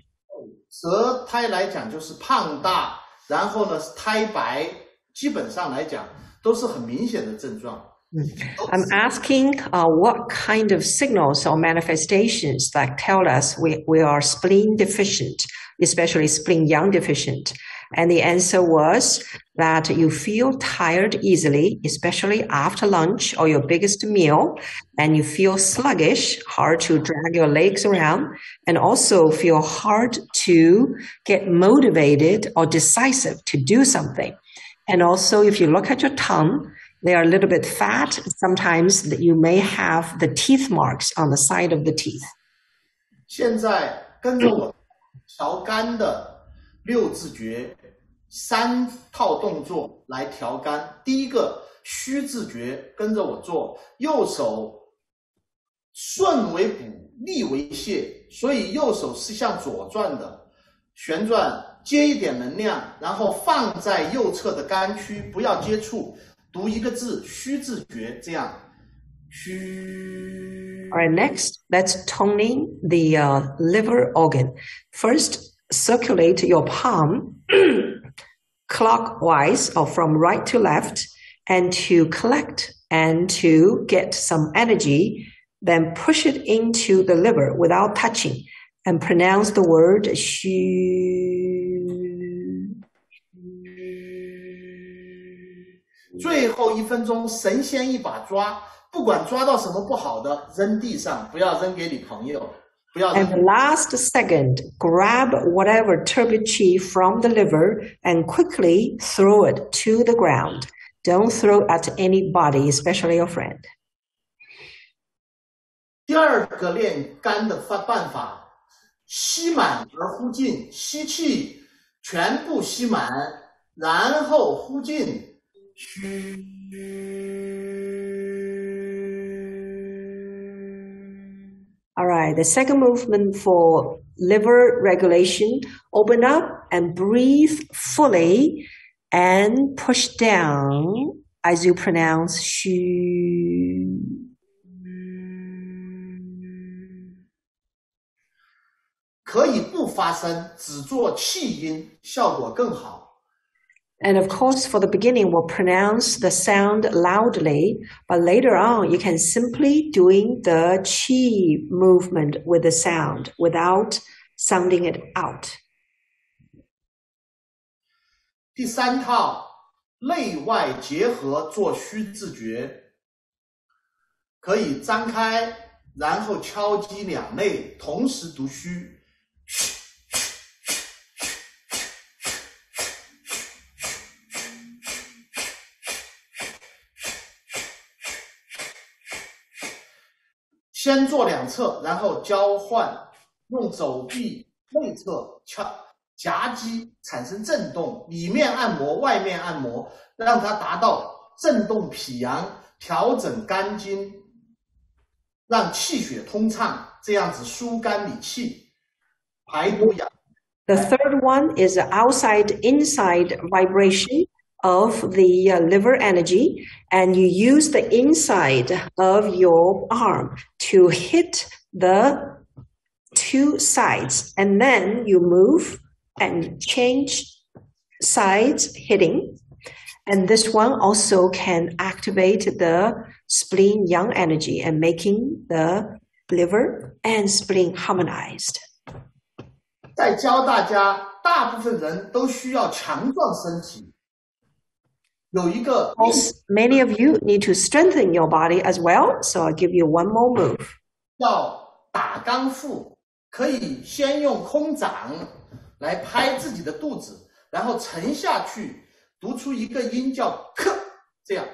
舌苔来讲就是胖大，然后呢苔白，基本上来讲都是很明显的症状。I'm asking what kind of signals or manifestations that tell us we are spleen deficient, especially spleen yang deficient. And the answer was that you feel tired easily, especially after lunch or your biggest meal, and you feel sluggish, hard to drag your legs around, and also feel hard to get motivated or decisive to do something. And also, if you look at your tongue, they are a little bit fat. Sometimes you may have the teeth marks on the side of the teeth. 现在跟着我调肝的6字诀3套动作来调肝。第一个虚字诀，跟着我做，右手顺为补，逆为泻，所以右手是向左转的，旋转接一点能量，然后放在右侧的肝区，不要接触，读一个字虚字诀，这样虚。All right, next, let's toning the liver organ. First, circulate your palm clockwise or from right to left, and to collect and to get some energy, then push it into the liver without touching and pronounce the word "shu." 最后1分钟，神仙一把抓，不管抓到什么不好的，扔地上，不要扔给你朋友。And the last second, grab whatever turbid qi from the liver and quickly throw it to the ground. Don't throw at anybody, especially your friend. 第二个练肝的办法，吸满而呼进，吸气，全部吸满，然后呼进，嘘。All right, the second movement for liver regulation, open up and breathe fully and push down as you pronounce "shu." 可以不发声，只做气音，效果更好。And of course, for the beginning, we'll pronounce the sound loudly, but later on, you can simply doing the qi movement with the sound without sounding it out. 第3套，内外结合做虚字诀，可以张开，然后敲击两肋，同时读虚。先做2侧，然后交换，用肘臂内侧夹击产生震动，里面按摩，外面按摩，让它达到震动脾阳，调整肝经，让气血通畅，这样子疏肝理气，排毒养。The third one is outside-inside vibration. of the liver energy, and you use the inside of your arm to hit the two sides, and then you move and change sides hitting. And this one also can activate the spleen yang energy and making the liver and spleen harmonized. 再教大家，大部分人都需要强壮身体。有一个 Many of you need to strengthen your body as well, so I'll give you one more move. 叫打刚腹，可以先用空掌来拍自己的肚子，然后沉下去，读出一个音叫“克”，这样。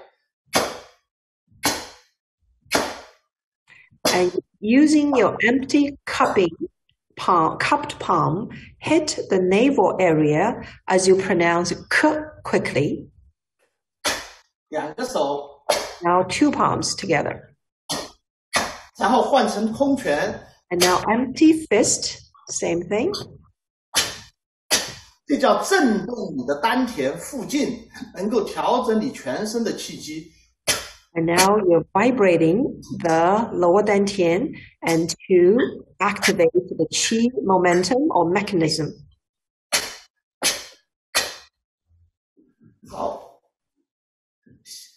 And using your empty cupped palm, hit the navel area as you pronounce "k" quickly. 两个手， Now 2 palms together. 然后换成空拳。And now empty fist, same thing. 这叫震动你的丹田附近，能够调整你全身的气机。And now you're vibrating the lower dantian and to activate the qi momentum or mechanism. 好，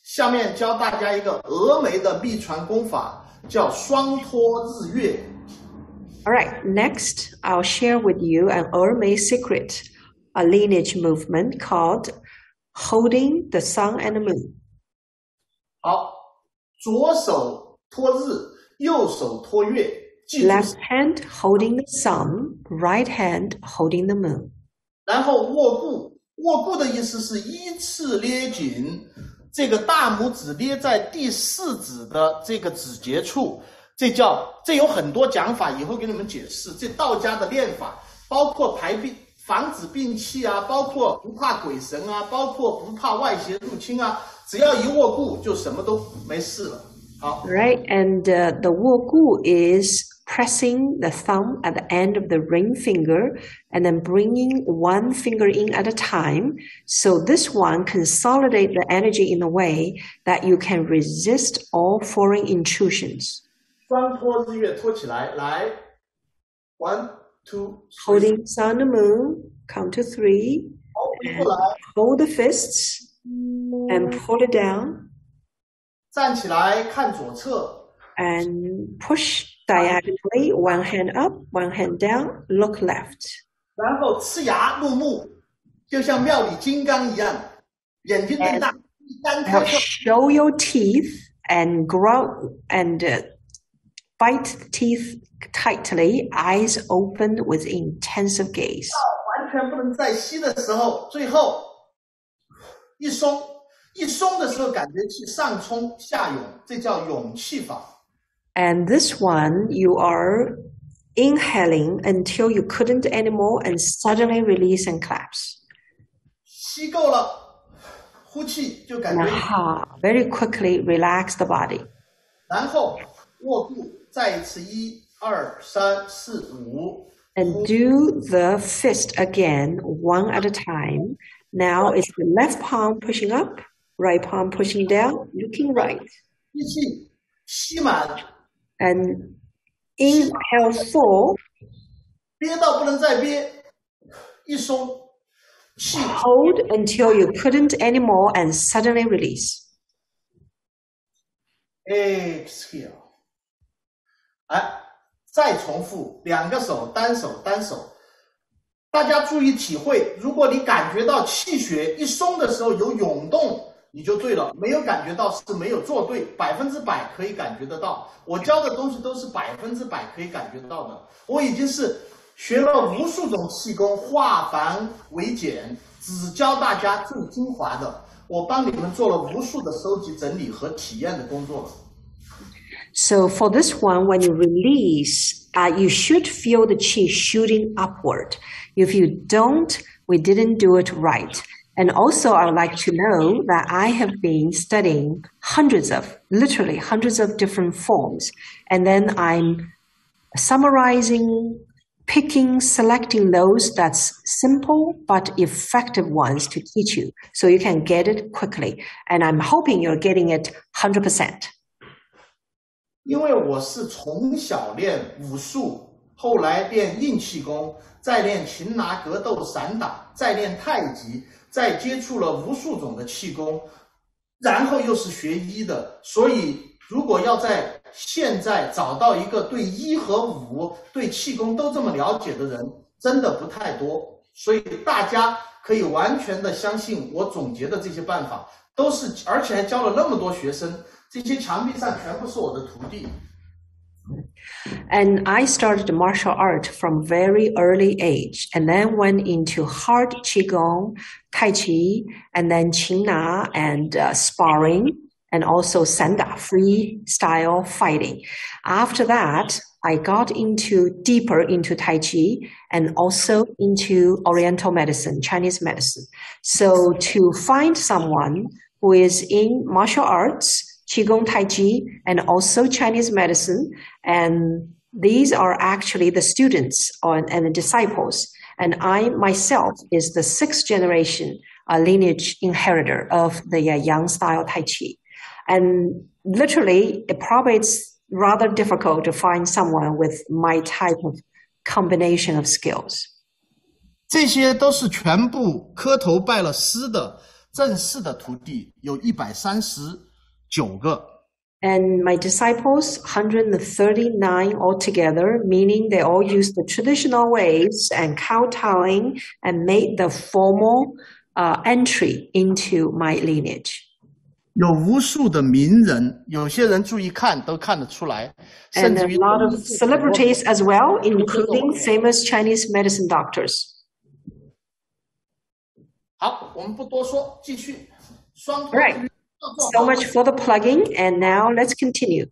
下面教大家一个峨眉的秘传功法，叫双托日月。All right, next I'll share with you an Ermei secret, a lineage movement called holding the sun and the moon. 好，左手托日，右手托月。记住 Left hand holding the sun, right hand holding the moon. 然后握步，握步的意思是依次捏紧，这个大拇指捏在第4指的这个指节处，这有很多讲法，以后给你们解释。这道家的练法，包括排病、防止病气啊，包括不怕鬼神啊，包括不怕外邪入侵啊，只要一握步就什么都没事了。好 Right, and the wogu is pressing the thumb at the end of the ring finger and then bringing one finger in at a time. So this one consolidates the energy in a way that you can resist all foreign intrusions. 双托日月托起来，来 ，1, 2, 3 Holding sun and moon, count to 3, 过来， hold the fists and pull it down 站起来看左侧， and push diagonally, one hand up, one hand down, look left. 然后呲牙入目，就像庙里金刚一样，眼睛瞪大，单开 Now show your teeth and grow and bite the teeth tightly, eyes open with intensive gaze. 完全不能再吸的时候，最后一松，一松的时候感觉气上冲下涌，这叫涌气法。And this one, you are inhaling until you couldn't anymore and suddenly release and collapse. 吸够了，呼气就感觉。 Very quickly relax the body. 然后握步，再一次1、2、3、4、5。 And do the fist again, one at a time. Now it's the left palm pushing up, right palm pushing down, looking right. 吸气，吸满。 And inhale full. 憋到不能再憋，一松，气 Hold until you couldn't anymore and suddenly release. exhale。哎，再重复，两个手，单手，单手。大家注意体会，如果你感觉到气血一松的时候有涌动，你就对了；没有感觉到是没有做对，100%可以感觉得到。我教的东西都是100%可以感觉到的。我已经是学了无数种气功，化繁为简，只教大家最精华的。我帮你们做了无数的收集、整理和体验的工作了。 So for this one, when you release, you should feel the qi shooting upward. If you don't, we didn't do it right. And also, I would like to know that I have been studying literally hundreds of different forms. And then I'm summarizing selecting those that's simple but effective ones to teach you so you can get it quickly. And I'm hoping you're getting it 100%. 因为我是从小练武术，后来练硬气功，再练擒拿格斗散打，再练太极，再接触了无数种的气功，然后又是学医的，所以如果要在现在找到一个对医和武、对气功都这么了解的人，真的不太多。所以大家可以完全的相信我总结的这些办法，都是，而且还教了那么多学生，这些墙壁上全部是我的徒弟。And I started martial art from very early age and then went into hard Qigong, Tai Chi, and then Qingna and sparring, and also Sanda, freestyle fighting. After that, I got deeper into Tai Chi and also into Oriental medicine, Chinese medicine. So to find someone who is in martial arts, Qigong, Tai Chi, and also Chinese medicine, and these are actually the students and the disciples. And I myself is the 6th generation lineage inheritor of the Yang style Tai Chi. And literally, it probably it's rather difficult to find someone with my type of combination of skills. 这些都是全部磕头拜了师的正式的徒弟，有139个。And my disciples, 139 altogether, meaning they all use the traditional ways and kowtowing and made the formal entry into my lineage. 有无数的名人，有些人注意看都看得出来， And a lot of celebrities as well, including famous Chinese medicine doctors. 好，我们不多说，继续。双腿 Right. So much for the plugging, and now let's continue.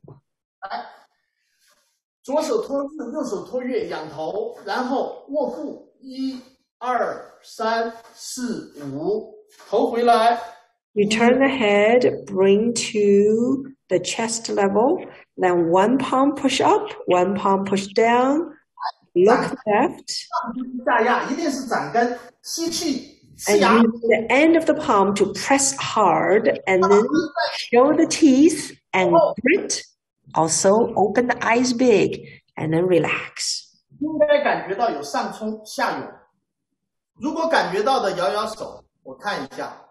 来，左手托日，右手托月，仰头，然后握腹，1、2、3、4、5，头回来。You turn the head, bring to the chest level, then one palm push up, one palm push down, look left. 下压一定是掌根，吸气。 And use the end of the palm to press hard and then show the teeth and grit. Also open the eyes big and then relax. 应该感觉到有上冲下涌，如果感觉到的摇摇手，我看一下。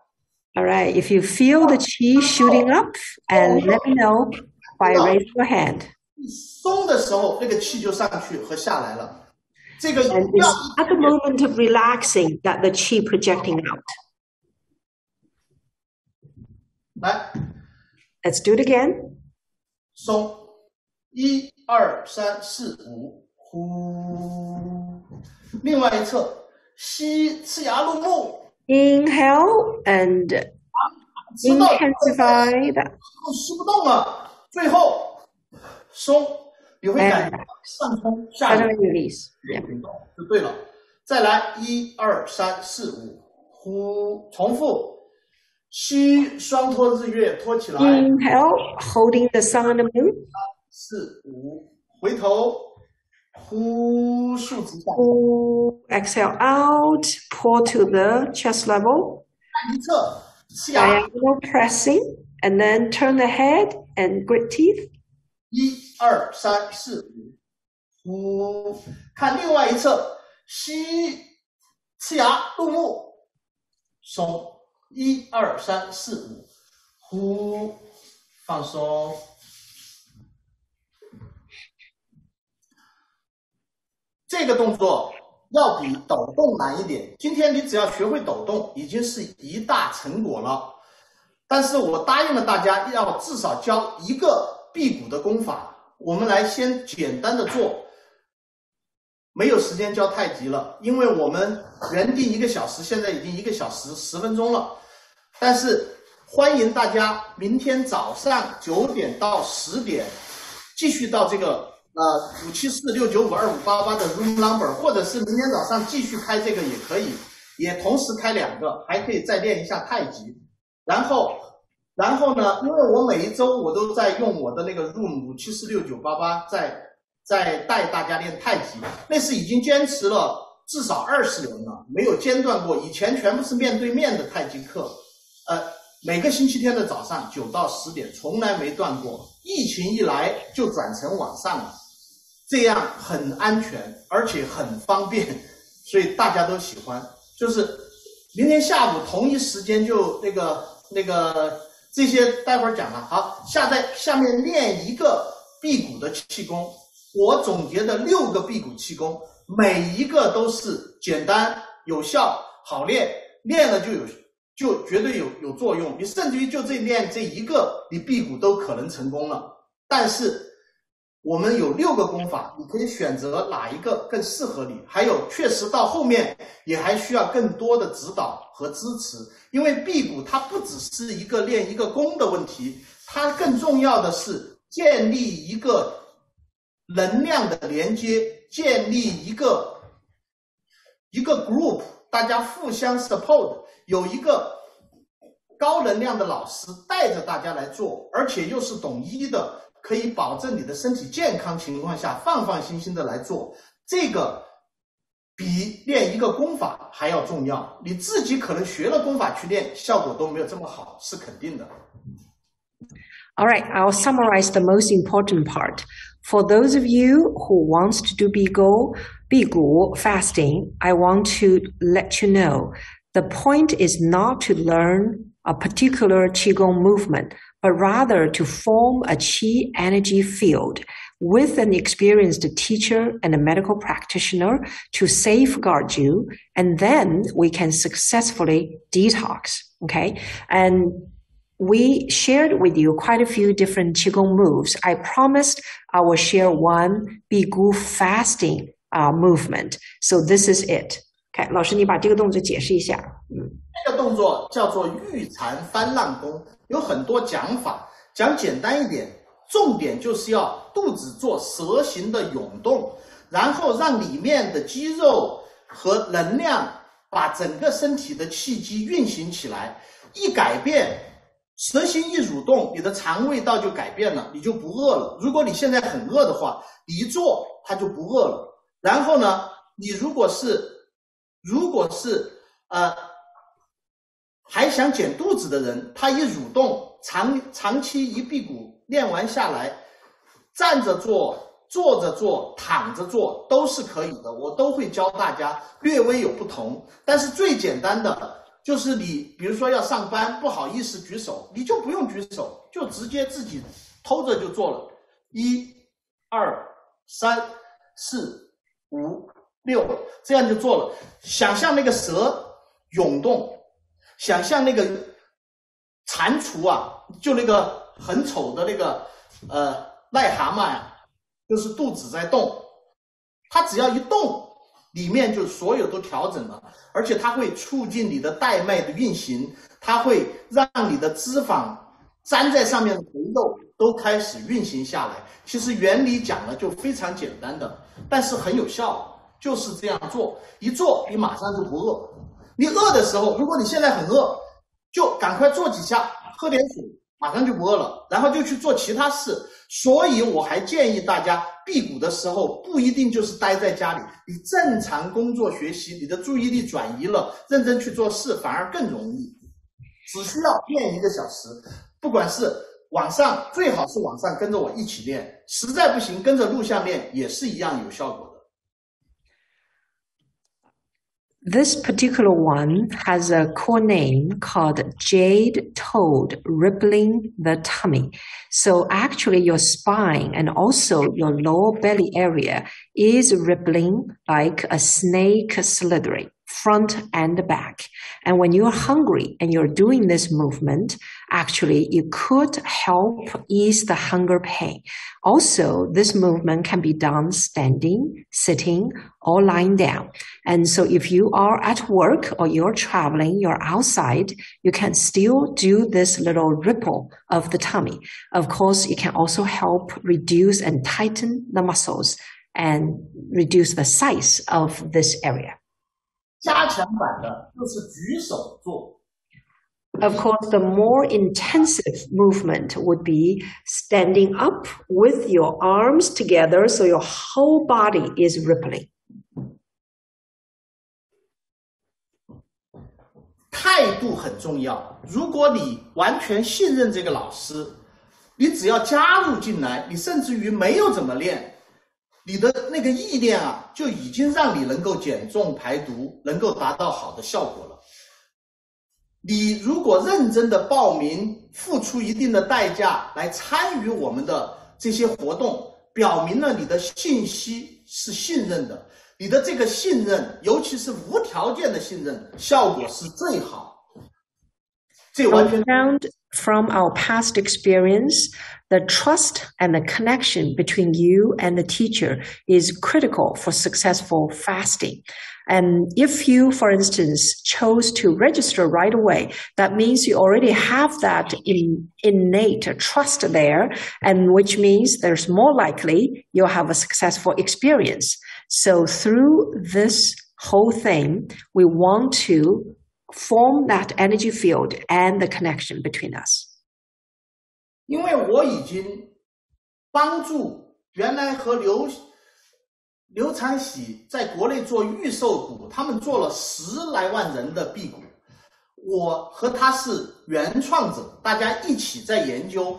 All right, if you feel the qi shooting up, and let me know by raising your hand. 松的时候，那个气就上去和下来了。 And it's at the moment of relaxing that the qi projecting out. 来 Let's do it again. 松，1、2、3、4、5，呼。另外一侧，吸，呲牙入目。 Inhale and intensify that. 吸不动了，最后松，你会感觉上冲下涌。 Suddenly release. Yeah. 就对了。再来，1、2、3、4、5，呼，重复。吸，双托日月，托起来。Inhale, holding the sun and the moon. 4、5，回头，呼，竖直下。 Exhale out, pull to the chest level. 一侧，呲牙。 Diagonal pressing, and then turn the head and grit teeth. 1、2、3、4、5，呼，看另外一侧，吸，呲牙入目，松。 1、2、3、4、5，呼，放松。这个动作要比抖动难一点。今天你只要学会抖动，已经是一大成果了。但是我答应了大家，要至少教一个辟谷的功法。我们来先简单的做。 没有时间教太极了，因为我们原定1个小时，现在已经1个小时10分钟了。但是欢迎大家明天早上9点到10点，继续到这个57469525888的 room number， 或者是明天早上继续开这个也可以，也同时开2个，还可以再练一下太极。然后呢，因为我每一周我都在用我的那个 room 5746988在在带大家练太极，那是已经坚持了至少20年了，没有间断过。以前全部是面对面的太极课，每个星期天的早上9到10点，从来没断过。疫情一来就转成网上了，这样很安全，而且很方便，所以大家都喜欢。就是明天下午同一时间就那个这些待会儿讲了。好，下面练一个辟谷的气功，我总结的6个辟谷气功，每一个都是简单、有效、好练，练了就绝对有作用。你甚至于就练这一个，你辟谷都可能成功了。但是我们有6个功法，你可以选择哪一个更适合你。还有，确实到后面也还需要更多的指导和支持，因为辟谷它不只是一个练一个功的问题，它更重要的是建立一个能量的连接，建立一个 group， 大家互相 support， 有一个高能量的老师带着大家来做，而且又是懂医的，可以保证你的身体健康情况下放放心心的来做，这个比练一个功法还要重要。你自己可能学了功法去练，效果都没有这么好，是肯定的。All right, I'll summarize the most important part. For those of you who wants to do Bigu fasting, I want to let you know the point is not to learn a particular Qigong movement, but rather to form a Qi energy field with an experienced teacher and a medical practitioner to safeguard you, and then we can successfully detox, okay? And we shared with you quite a few different Qigong moves. I promised I will share one Bigu fasting movement. So this is it. Okay, 老师，你把这个动作解释一下。这个动作叫做玉蝉翻浪功，有很多讲法，讲简单一点，重点就是要肚子做蛇形的涌动，然后让里面的肌肉和能量把整个身体的气机运行起来。一改变，蛇形一蠕动，你的肠胃道就改变了，你就不饿了。如果你现在很饿的话，你一做它就不饿了。然后呢，你如果是还想减肚子的人，他一蠕动，长期一辟谷练完下来，站着做、坐着做、躺着做都是可以的，我都会教大家，略微有不同。但是最简单的就是你比如说要上班不好意思举手，你就不用举手，就直接自己偷着就做了，1、2、3、4、5、6，这样就做了。想象那个蛇涌动，想象那个蟾蜍啊，就那个很丑的那个癞蛤蟆呀，就是肚子在动，它只要一动，里面就所有都调整了，而且它会促进你的带脉的运行，它会让你的脂肪粘在上面的肥肉都开始运行下来。其实原理讲了就非常简单的，但是很有效。就是这样做，一做你马上就不饿。你饿的时候，如果你现在很饿，就赶快做几下，喝点水，马上就不饿了，然后就去做其他事。所以我还建议大家辟谷的时候不一定就是待在家里，你正常工作学习，你的注意力转移了，认真去做事反而更容易。只需要练1个小时，不管是网上，最好是网上跟着我一起练，实在不行跟着录像练也是一样有效果的。This particular one has a core name called Jade Toad Rippling the Tummy. So actually your spine and also your lower belly area is rippling like a snake slithering, front and back. And when you're hungry and you're doing this movement, actually you could help ease the hunger pain. Also, this movement can be done standing, sitting, or lying down. And so if you are at work or you're traveling, you're outside, you can still do this little ripple of the tummy. Of course, it can also help reduce and tighten the muscles and reduce the size of this area. 加强版的就是举手做。Of course, the more intensive movement would be standing up with your arms together so your whole body is rippling. 态度很重要。如果你完全信任这个老师，你只要加入进来，你甚至于没有怎么练，你的那个意念啊，就已经让你能够减重排毒，能够达到好的效果了。你如果认真的报名，付出一定的代价来参与我们的这些活动，表明了你的信息是信任的，你的这个信任，尤其是无条件的信任，效果是最好。这完全 found from our past experience, the trust and the connection between you and the teacher is critical for successful fasting. And if you, for instance, chose to register right away, that means you already have that innate trust there, and which means there's more likely you'll have a successful experience. So through this whole thing, we want to form that energy field and the connection between us. 因为我已经帮助原来和刘禅喜在国内做预售股，他们做了10来万人的辟谷。我和他是原创者，大家一起在研究，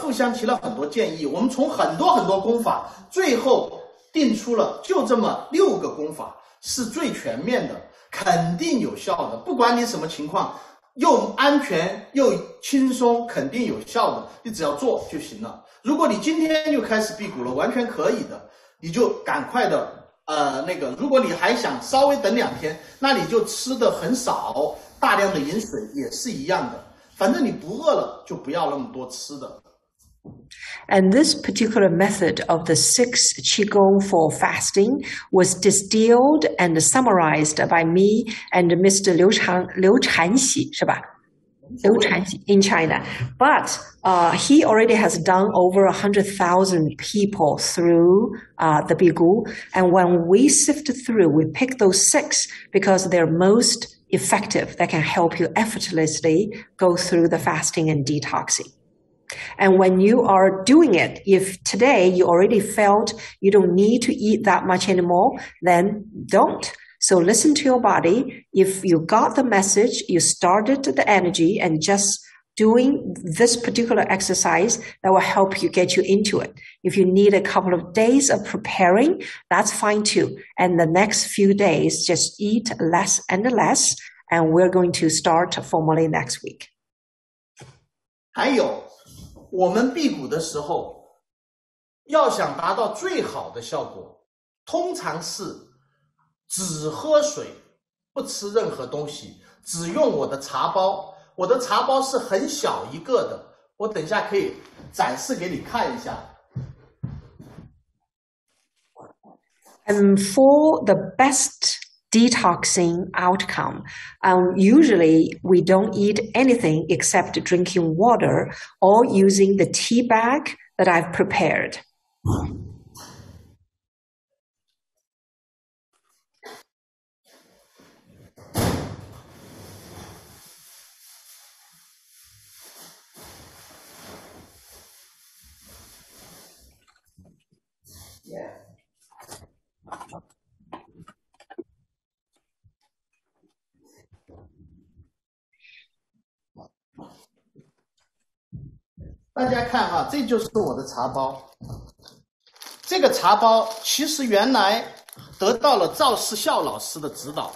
互相提了很多建议。我们从很多功法，最后定出了就这么6个功法，是最全面的，肯定有效的。不管你什么情况，又安全又轻松，肯定有效的，你只要做就行了。如果你今天就开始辟谷了，完全可以的。你就赶快的如果你还想稍微等2天，那你就吃的很少，大量的饮水也是一样的。反正你不饿了，就不要那么多吃的。And this particular method of the 6 Qigong for fasting was distilled and summarized by me and Mr. Liu Chanxi, 是吧？Liu Chanxi in China. But he already has done over 100,000 people through the Bigu. And when we sift through, we pick those 6 because they're most effective, that can help you effortlessly go through the fasting and detoxing. And when you are doing it, if today you already felt you don't need to eat that much anymore, then don't. So listen to your body. If you got the message, you started the energy and just doing this particular exercise, that will help you get you into it. If you need a couple of days of preparing, that's fine too. And the next few days, just eat less and less. And we're going to start formally next week. 还有，我们辟谷的时候，要想达到最好的效果，通常是只喝水，不吃任何东西，只用我的茶包。我的茶包是很小一个的，我等一下可以展示给你看一下。And for the best detoxing outcome, usually we don't eat anything except drinking water or using the tea bag that I've prepared. Yeah. 大家看啊，这就是我的茶包。这个茶包其实原来得到了赵世孝老师的指导，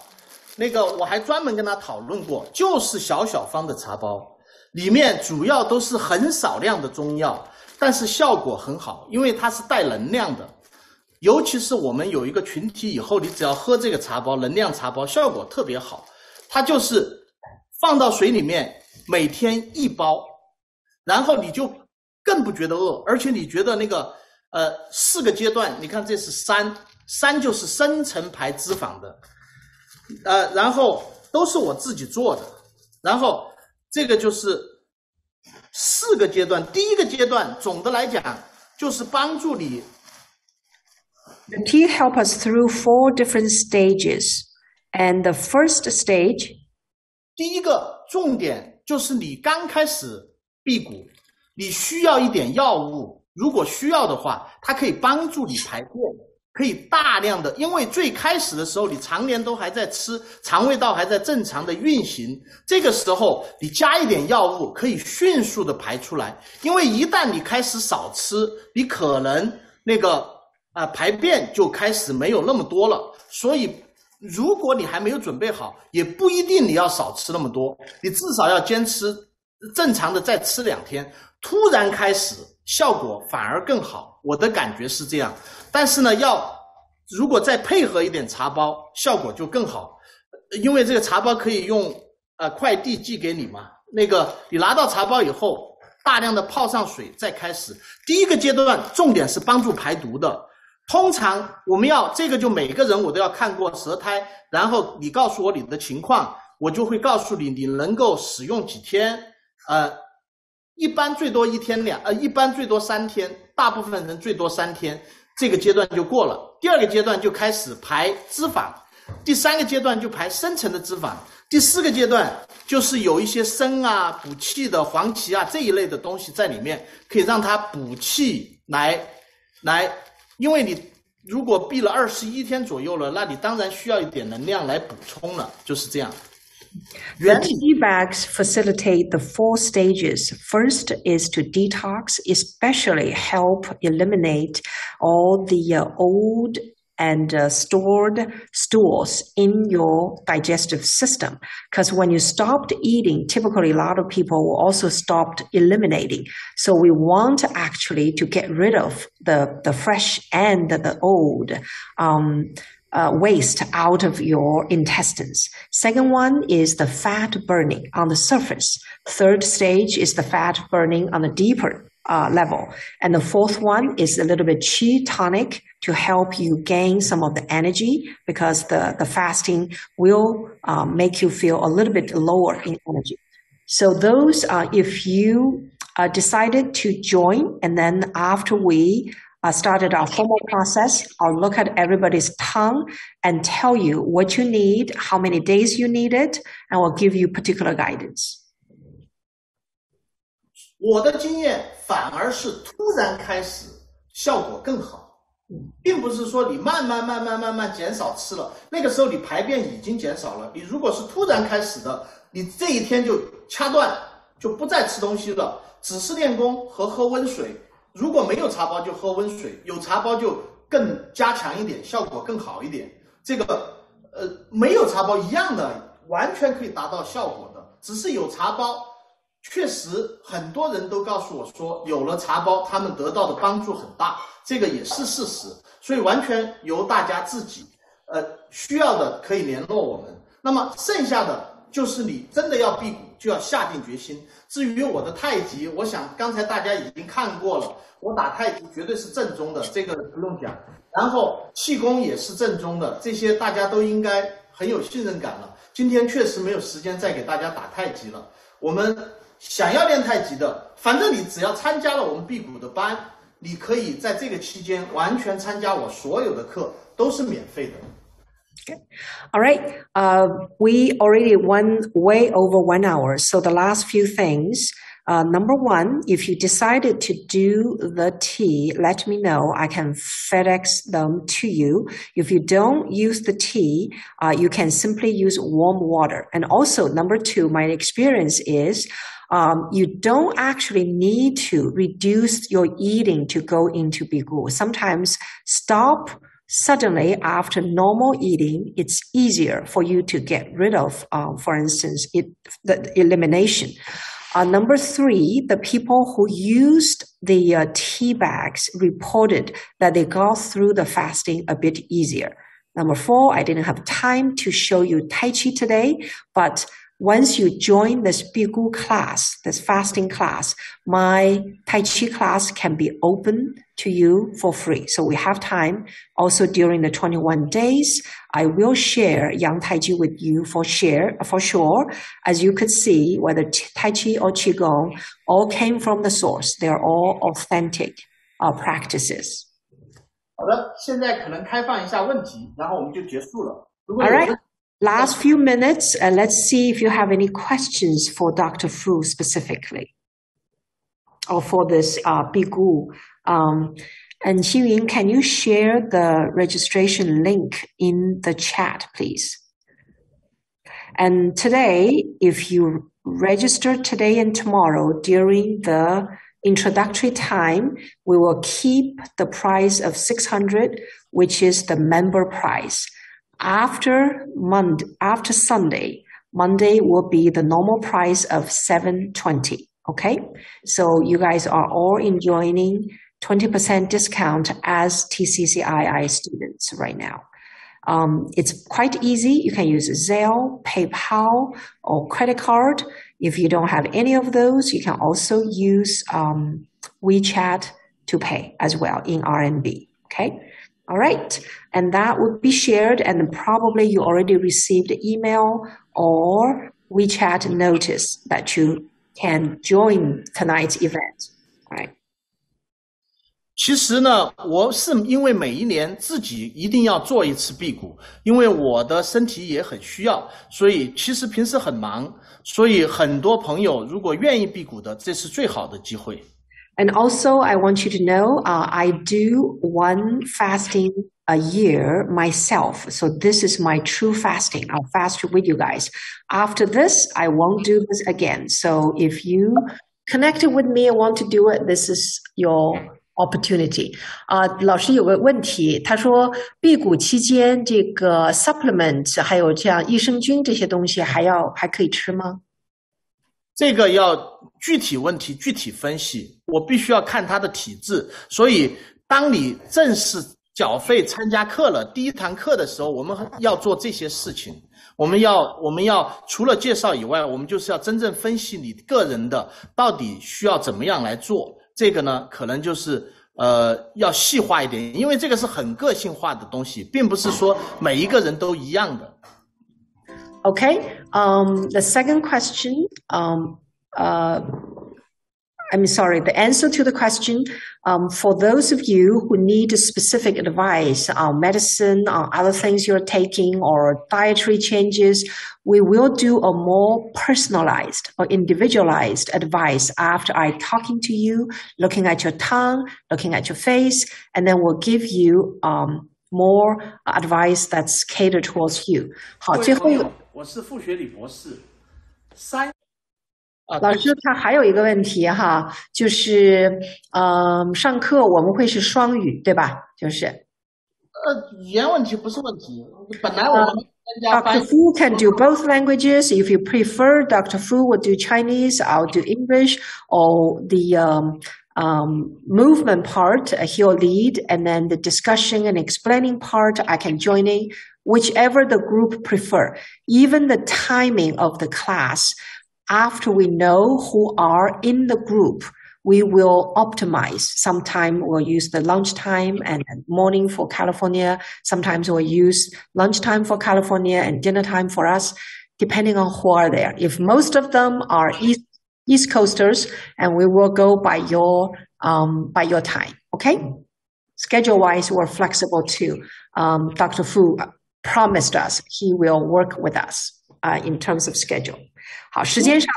我还专门跟他讨论过，就是小方的茶包，里面主要都是很少量的中药，但是效果很好，因为它是带能量的。尤其是我们有一个群体以后，你只要喝这个茶包，能量茶包，效果特别好。它就是放到水里面，每天1包，然后你就更不觉得饿，而且你觉得4个阶段，你看这是3就是深层排脂肪的，然后都是我自己做的，然后这个就是4个阶段。第一个阶段总的来讲就是帮助你。The tea helps us through 4 different stages. And the first stage, 第一个重点就是你刚开始辟谷，你需要一点药物，如果需要的话，它可以帮助你排便，可以大量的，因为最开始的时候你常年都还在吃，肠胃道还在正常的运行，这个时候你加一点药物可以迅速的排出来，因为一旦你开始少吃，你可能那个排便就开始没有那么多了，所以如果你还没有准备好，也不一定你要少吃那么多，你至少要坚持正常的再吃2天，突然开始效果反而更好，我的感觉是这样。但是呢，如果再配合一点茶包，效果就更好，因为这个茶包可以用快递寄给你嘛。那个你拿到茶包以后，大量的泡上水再开始。第一个阶段重点是帮助排毒的。通常我们要这个就每个人我都要看过舌苔，然后你告诉我你的情况，我就会告诉你你能够使用几天，一般最多1天一般最多3天，大部分人最多3天，这个阶段就过了。第2个阶段就开始排脂肪，第3个阶段就排深层的脂肪，第4个阶段就是有一些参啊、补气的黄芪啊这一类的东西在里面，可以让它补气来，因为你如果闭了21天左右了，那你当然需要一点能量来补充了，就是这样。The tea bags facilitate the 4 stages. First is to detox, especially help eliminate all the old and stored stools in your digestive system. Because when you stopped eating, typically a lot of people will also stop eliminating. So we want actually to get rid of the fresh and the old waste out of your intestines. Second one is the fat burning on the surface. Third stage is the fat burning on the deeper level. And the fourth one is a little bit qi tonic to help you gain some of the energy, because the fasting will make you feel a little bit lower in energy. So those, if you decided to join, and then after we started our formal process, I'll look at everybody's tongue and tell you what you need, how many days you need it, and we'll give you particular guidance. 我的经验反而是突然开始效果更好，并不是说你慢慢减少吃了，那个时候你排便已经减少了。你如果是突然开始的，你这一天就掐断，就不再吃东西了，只是练功和喝温水。如果没有茶包就喝温水，有茶包就更加强一点，效果更好一点。这个没有茶包一样的，完全可以达到效果的。只是有茶包，确实很多人都告诉我说，有了茶包，他们得到的帮助很大，这个也是事实。所以完全由大家自己，需要的可以联络我们。那么剩下的就是你真的要辟谷，就要下定决心。至于我的太极，我想刚才大家已经看过了，我打太极绝对是正宗的，这个不用讲。然后气功也是正宗的，这些大家都应该很有信任感了。今天确实没有时间再给大家打太极了。我们想要练太极的，反正你只要参加了我们辟谷的班，你可以在这个期间完全参加我所有的课，都是免费的。Okay. All right. We already went way over 1 hour. So the last few things. Number one, if you decided to do the tea, let me know. I can FedEx them to you. If you don't use the tea, you can simply use warm water. And also, number two, my experience is you don't actually need to reduce your eating to go into Bigu. Sometimes stop suddenly after normal eating, it's easier for you to get rid of, for instance, the elimination. Number three, the people who used the tea bags reported that they got through the fasting a bit easier. Number four, I didn't have time to show you Tai Chi today, but once you join this Bigu class, this fasting class, my Tai Chi class can be open to you for free. So we have time. Also during the 21 days, I will share Yang Tai Chi with you for sure. As you could see, whether Tai Chi or Qigong all came from the source. They're all authentic practices. 好的，现在可能开放一下问题，然后我们就结束了。如果 All right. Last few minutes, let's see if you have any questions for Dr. Fu specifically, or for this辟谷. And Xinying, can you share the registration link in the chat, please? And today, if you register today and tomorrow during the introductory time, we will keep the price of 600, which is the member price. After Sunday, Monday will be the normal price of 720. Okay, so you guys are all enjoying 20% discount as TCCII students right now. It's quite easy. You can use Zelle, PayPal, or credit card. If you don't have any of those, you can also use WeChat to pay as well in RMB. Okay, all right. And that would be shared, and probably you already received email or WeChat notice that you can join tonight's event. All right. 其实呢，我是因为每一年自己一定要做一次辟谷，因为我的身体也很需要，所以其实平时很忙，所以很多朋友如果愿意辟谷的，这是最好的机会。And also, I want you to know, I do one fasting a year myself. So this is my true fasting. I'll fast with you guys. After this, I won't do this again. So if you connected with me and want to do it, this is your opportunity. 老师有个问题，他说辟谷期间这个 supplement 还有这样益生菌这些东西还可以吃吗？这个要具体问题具体分析，我必须要看他的体质。所以当你正式缴费参加课了，第一堂课的时候，我们要做这些事情。我们要除了介绍以外，我们就是要真正分析你个人的到底需要怎么样来做。这个呢，可能就是要细化一点，因为这个是很个性化的东西，并不是说每一个人都一样的。Okay. The second question, I'm sorry, the answer to the question, for those of you who need specific advice on medicine, on other things you're taking, or dietary changes, we will do a more personalized or individualized advice after I talking to you, looking at your tongue, looking at your face, and then we'll give you more advice that's catered towards you. 好，最后一个，我是傅学礼博士。老师他还有一个问题哈，就是上课我们会是双语对吧？就是语言问题不是问题，本来我们参加班。Dr. Fu can do both languages. If you prefer, Dr. Fu will do Chinese. I'll do English. Or the movement part he'll lead, and then the discussion and explaining part I can join in, whichever the group prefer. Even the timing of the class, after we know who are in the group, we will optimize. Sometimes we'll use the lunchtime and morning for California. Sometimes we'll use lunchtime for California and dinner time for us, depending on who are there. If most of them are East Coasters, and we will go by your time. Okay? Schedule-wise, we're flexible too. Dr. Fu promised us he will work with us in terms of schedule. 好，时间上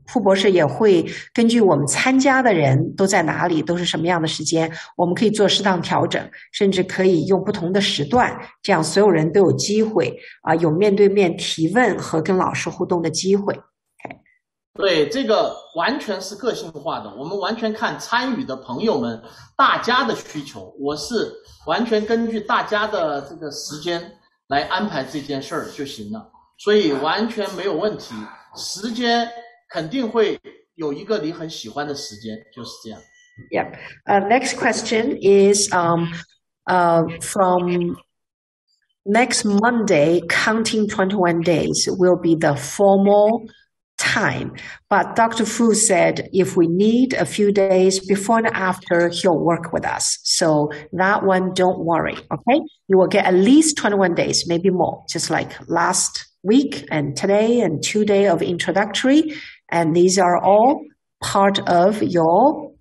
傅博士也会根据我们参加的人都在哪里，都是什么样的时间，我们可以做适当调整，甚至可以用不同的时段，这样所有人都有机会有面对面提问和跟老师互动的机会。对，这个完全是个性化的，我们完全看参与的朋友们大家的需求，我是完全根据大家的这个时间来安排这件事儿就行了，所以完全没有问题，时间肯定会有一个你很喜欢的时间，就是这样。Yeah. Next question is from next Monday, counting 21 days will be the formal time. But Dr. Fu said if we need a few days before and after, he'll work with us. So that one, don't worry, okay? You will get at least 21 days, maybe more, just like last week and today and 2 days of introductory. And these are all part of your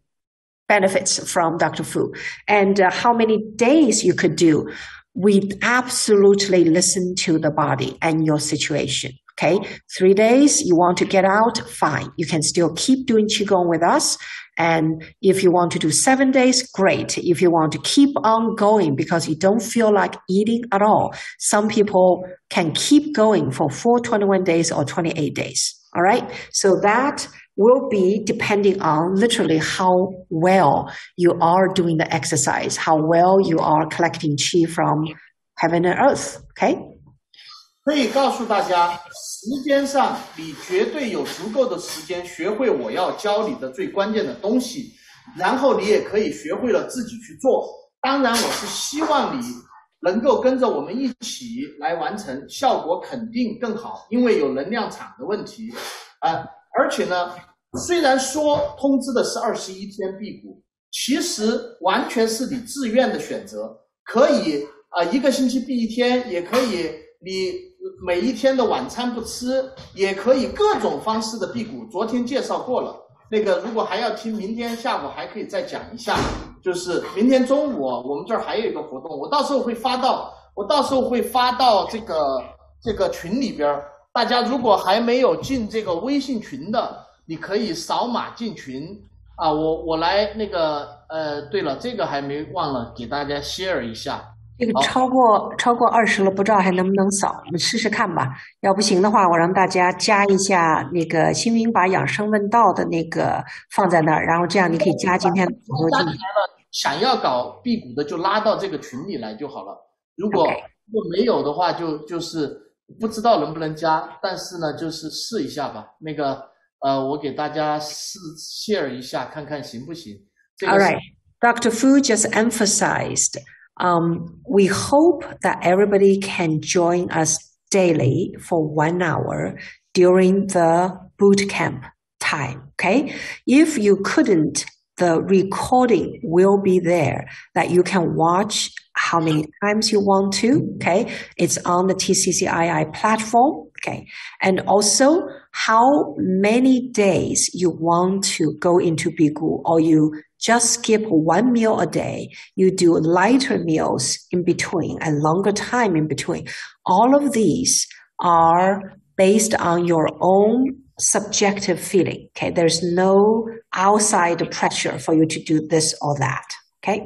benefits from Dr. Fu. And how many days you could do? we absolutely listen to the body and your situation. Okay, 3 days, you want to get out, fine. You can still keep doing Qigong with us. And if you want to do 7 days, great. If you want to keep on going because you don't feel like eating at all, some people can keep going for 4, 21 days or 28 days. All right, so that will be depending on literally how well you are doing the exercise, how well you are collecting qi from heaven and earth. Okay. 可以告诉大家，时间上你绝对有足够的时间学会我要教你的最关键的东西，然后你也可以学会了自己去做。当然，我是希望你能够跟着我们一起来完成，效果肯定更好，因为有能量场的问题。而且呢，虽然说通知的是21天辟谷，其实完全是你自愿的选择，可以1个星期辟1天，也可以你每一天的晚餐不吃，也可以各种方式的辟谷。昨天介绍过了，那个如果还要听，明天下午还可以再讲一下。就是明天中午我们这儿还有一个活动，我到时候会发到这个群里边。大家如果还没有进这个微信群的，你可以扫码进群啊。我来那个对了，这个还没忘了给大家 share 一下。这个超过20了，不知道还能不能扫，我们试试看吧。要不行的话，我让大家加一下那个星云把养生问道的那个放在那儿，然后这样你可以加今天的加进来了，想要搞辟谷的就拉到这个群里来就好了。如果没有的话，就是不知道能不能加，但是呢，就是试一下吧。那个我给大家share 一下，看看行不行。All right, Dr. Fu just emphasized. We hope that everybody can join us daily for 1 hour during the boot camp time. Okay. If you couldn't, the recording will be there that you can watch how many times you want to. Okay. It's on the TCCII platform. Okay. And also how many days you want to go into Bigu, or you just skip 1 meal a day. You do lighter meals in between and longer time in between. All of these are based on your own subjective feeling. Okay. There's no outside pressure for you to do this or that. Okay.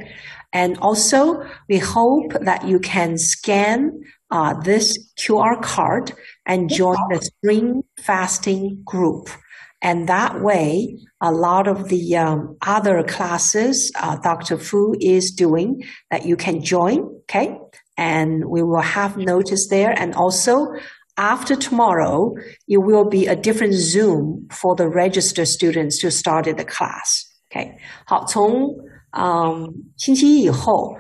And also we hope that you can scan this QR card and join the spring fasting group. And that way, a lot of the other classes Dr. Fu is doing that you can join, okay? And we will have notice there. And also, after tomorrow, it will be a different Zoom for the registered students to start the class, okay? 好，从星期一以后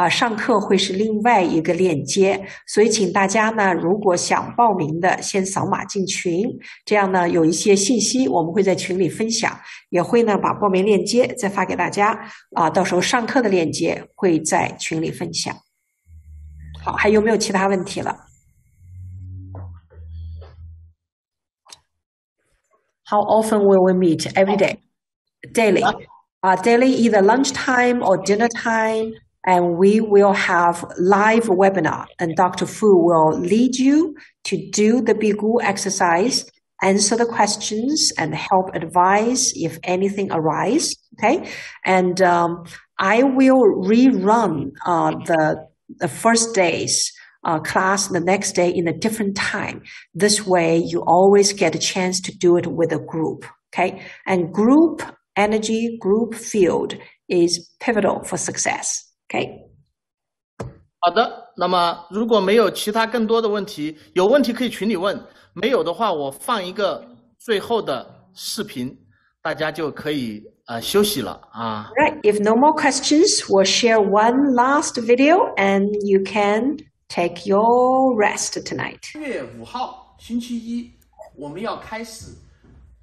上课会是另外一个链接，所以请大家呢，如果想报名的，先扫码进群，这样呢，有一些信息我们会在群里分享，也会呢把报名链接再发给大家到时候上课的链接会在群里分享。好，还有没有其他问题了？ How often will we meet? Every day, daily, daily, either lunchtime or dinner time. And we will have live webinar, and Dr. Fu will lead you to do the Bigu exercise, answer the questions, and help advise if anything arises. Okay, and I will rerun the first day's class the next day in a different time. This way, you always get a chance to do it with a group. Okay, and group energy, group field is pivotal for success. Okay. 好的，那么如果没有其他更多的问题，有问题可以群里问，没有的话我放一个最后的视频，大家就可以休息了啊。Right, if no more questions, we'll share one last video and you can take your rest tonight. 7月5号星期一，我们要开始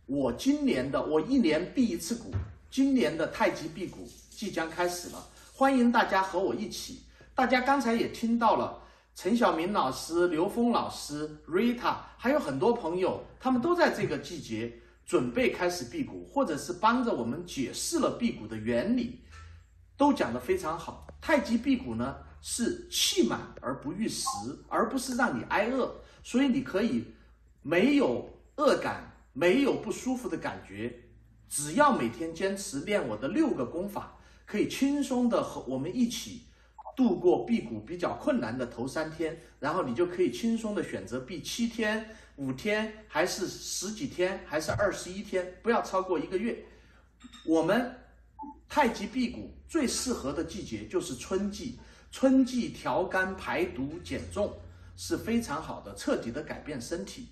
我1年辟1次谷，今年的太极辟谷即将开始了。 欢迎大家和我一起。大家刚才也听到了陈晓明老师、刘峰老师、Rita， 还有很多朋友，他们都在这个季节准备开始辟谷，或者是帮着我们解释了辟谷的原理，都讲得非常好。太极辟谷呢，是气满而不欲食，而不是让你挨饿，所以你可以没有饿感，没有不舒服的感觉，只要每天坚持练我的6个功法，可以轻松的和我们一起度过辟谷比较困难的头3天，然后你就可以轻松的选择辟7天、5天，还是10几天，还是21天，不要超过1个月。我们太极辟谷最适合的季节就是春季，春季调肝排毒减重是非常好的，彻底的改变身体。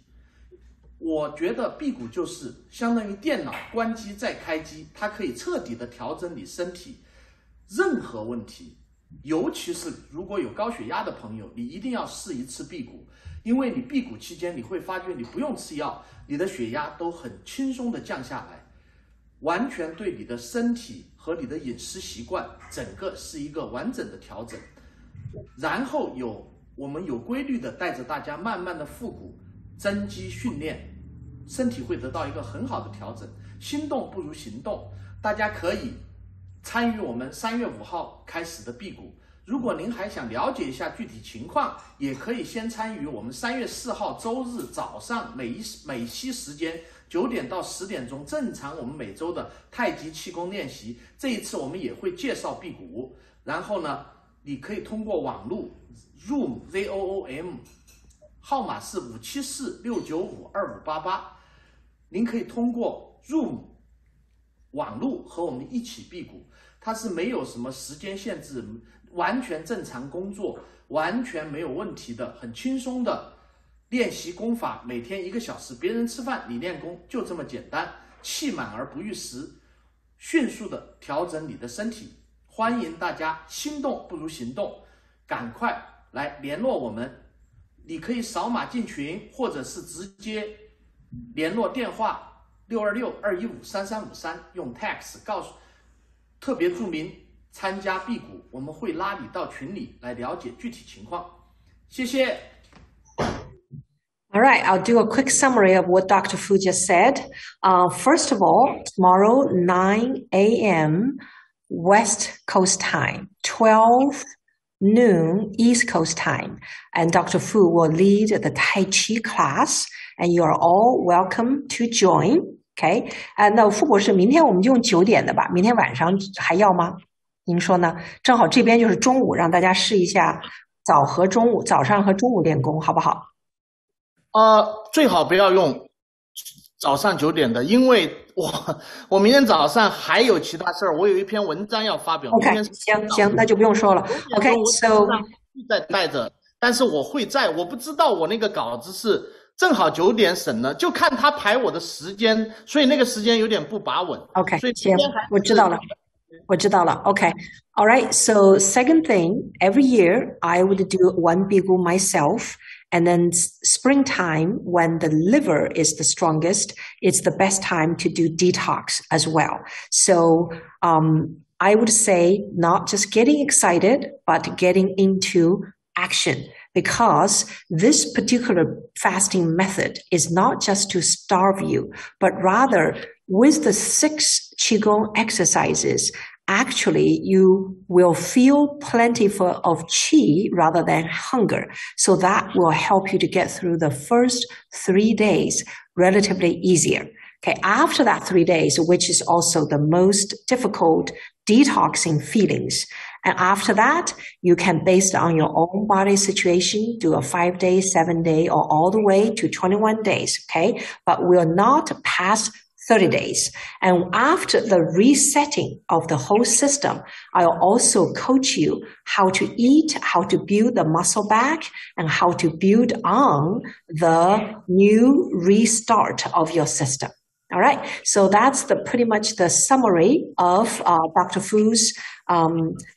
我觉得辟谷就是相当于电脑关机再开机，它可以彻底的调整你身体任何问题，尤其是如果有高血压的朋友，你一定要试一次辟谷，因为你辟谷期间你会发觉你不用吃药，你的血压都很轻松的降下来，完全对你的身体和你的饮食习惯整个是一个完整的调整。然后我们有规律的带着大家慢慢的复古增肌训练，身体会得到一个很好的调整。心动不如行动，大家可以参与我们3月5号开始的辟谷。如果您还想了解一下具体情况，也可以先参与我们3月4号周日早上美西时间9点到10点钟，正常我们每周的太极气功练习。这一次我们也会介绍辟谷，然后呢，你可以通过网络 Zoom 号码是574-695-2588，您可以通过 Zoom 网络和我们一起辟谷，它是没有什么时间限制，完全正常工作，完全没有问题的，很轻松的练习功法，每天1个小时，别人吃饭你练功，就这么简单。气满而不欲食，迅速的调整你的身体。欢迎大家心动不如行动，赶快来联络我们。你可以扫码进群，或者是直接联络电话626-215-3353，用 text 告诉，特别注明参加辟谷，我们会拉你到群里来了解具体情况。谢谢。All right, I'll do a quick summary of what Dr. Fu just said. First of all, tomorrow, 9 a.m. West Coast time, 12 noon East Coast time, and Dr. Fu will lead the Tai Chi class, and you are all welcome to join. Okay, 那傅博士，明天我们就用9点的吧？明天晚上还要吗？您说呢？正好这边就是中午，让大家试一下早上和中午练功，好不好？最好不要用早上9点的，因为我明天早上还有其他事儿，我有一篇文章要发表。OK， 行，那就不用说了。OK， so 在带着，但是我会在，我不知道我那个稿子是正好9点审呢，就看他排我的时间，所以那个时间有点不把稳。OK， 行，我知道了。Okay. All right. So second thing, every year I would do one Bigu myself. And then springtime, when the liver is the strongest, it's the best time to do detox as well. So I would say not just getting excited, but getting into action, because this particular fasting method is not just to starve you, but rather with the 6 Qigong exercises, actually you will feel plentiful of qi rather than hunger. So that will help you to get through the first 3 days relatively easier. Okay, after that 3 days, which is also the most difficult detoxing feelings. And after that, you can, based on your own body situation, do a 5-day, 7-day, or all the way to 21 days. Okay, but will not pass 30 days. And after the resetting of the whole system, I'll also coach you how to eat, how to build the muscle back, and how to build on the new restart of your system. All right. So that's pretty much the summary of Dr. Fu's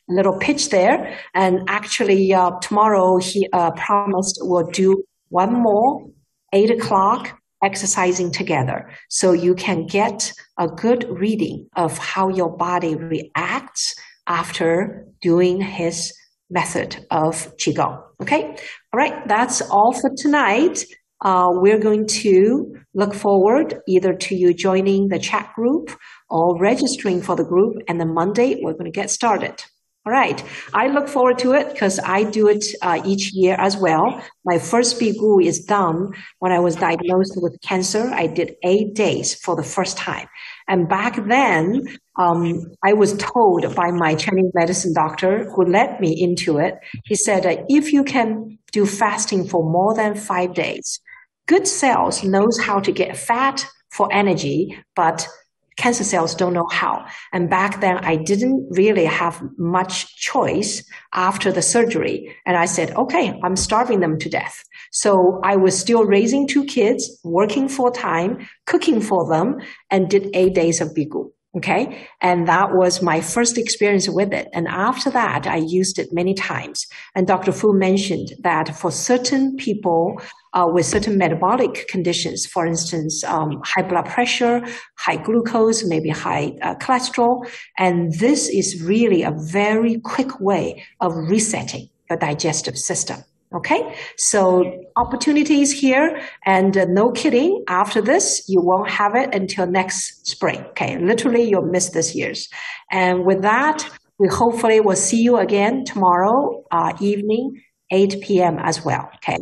little pitch there. And actually, tomorrow he promised we'll do one more 8 o'clock exercising together, so you can get a good reading of how your body reacts after doing his method of Qigong. Okay? All right, that's all for tonight. We're going to look forward either to you joining the chat group or registering for the group, and then Monday we're going to get started. All right. I look forward to it because I do it each year as well. My first辟谷is done when I was diagnosed with cancer. I did 8 days for the first time. And back then, I was told by my Chinese medicine doctor who led me into it, he said, if you can do fasting for more than 5 days, good cells knows how to get fat for energy, but cancer cells don't know how. And back then, I didn't really have much choice after the surgery. And I said, okay, I'm starving them to death. So I was still raising 2 kids, working full-time, cooking for them, and did 8 days of辟谷. Okay. And that was my first experience with it. And after that, I used it many times. And Dr. Fu mentioned that for certain people with certain metabolic conditions, for instance, high blood pressure, high glucose, maybe high cholesterol. And this is really a very quick way of resetting your digestive system. Okay, so opportunities here, and no kidding, after this, you won't have it until next spring. Okay, literally you'll miss this year's. And with that, we hopefully will see you again tomorrow evening, 8 p.m. as well. Okay,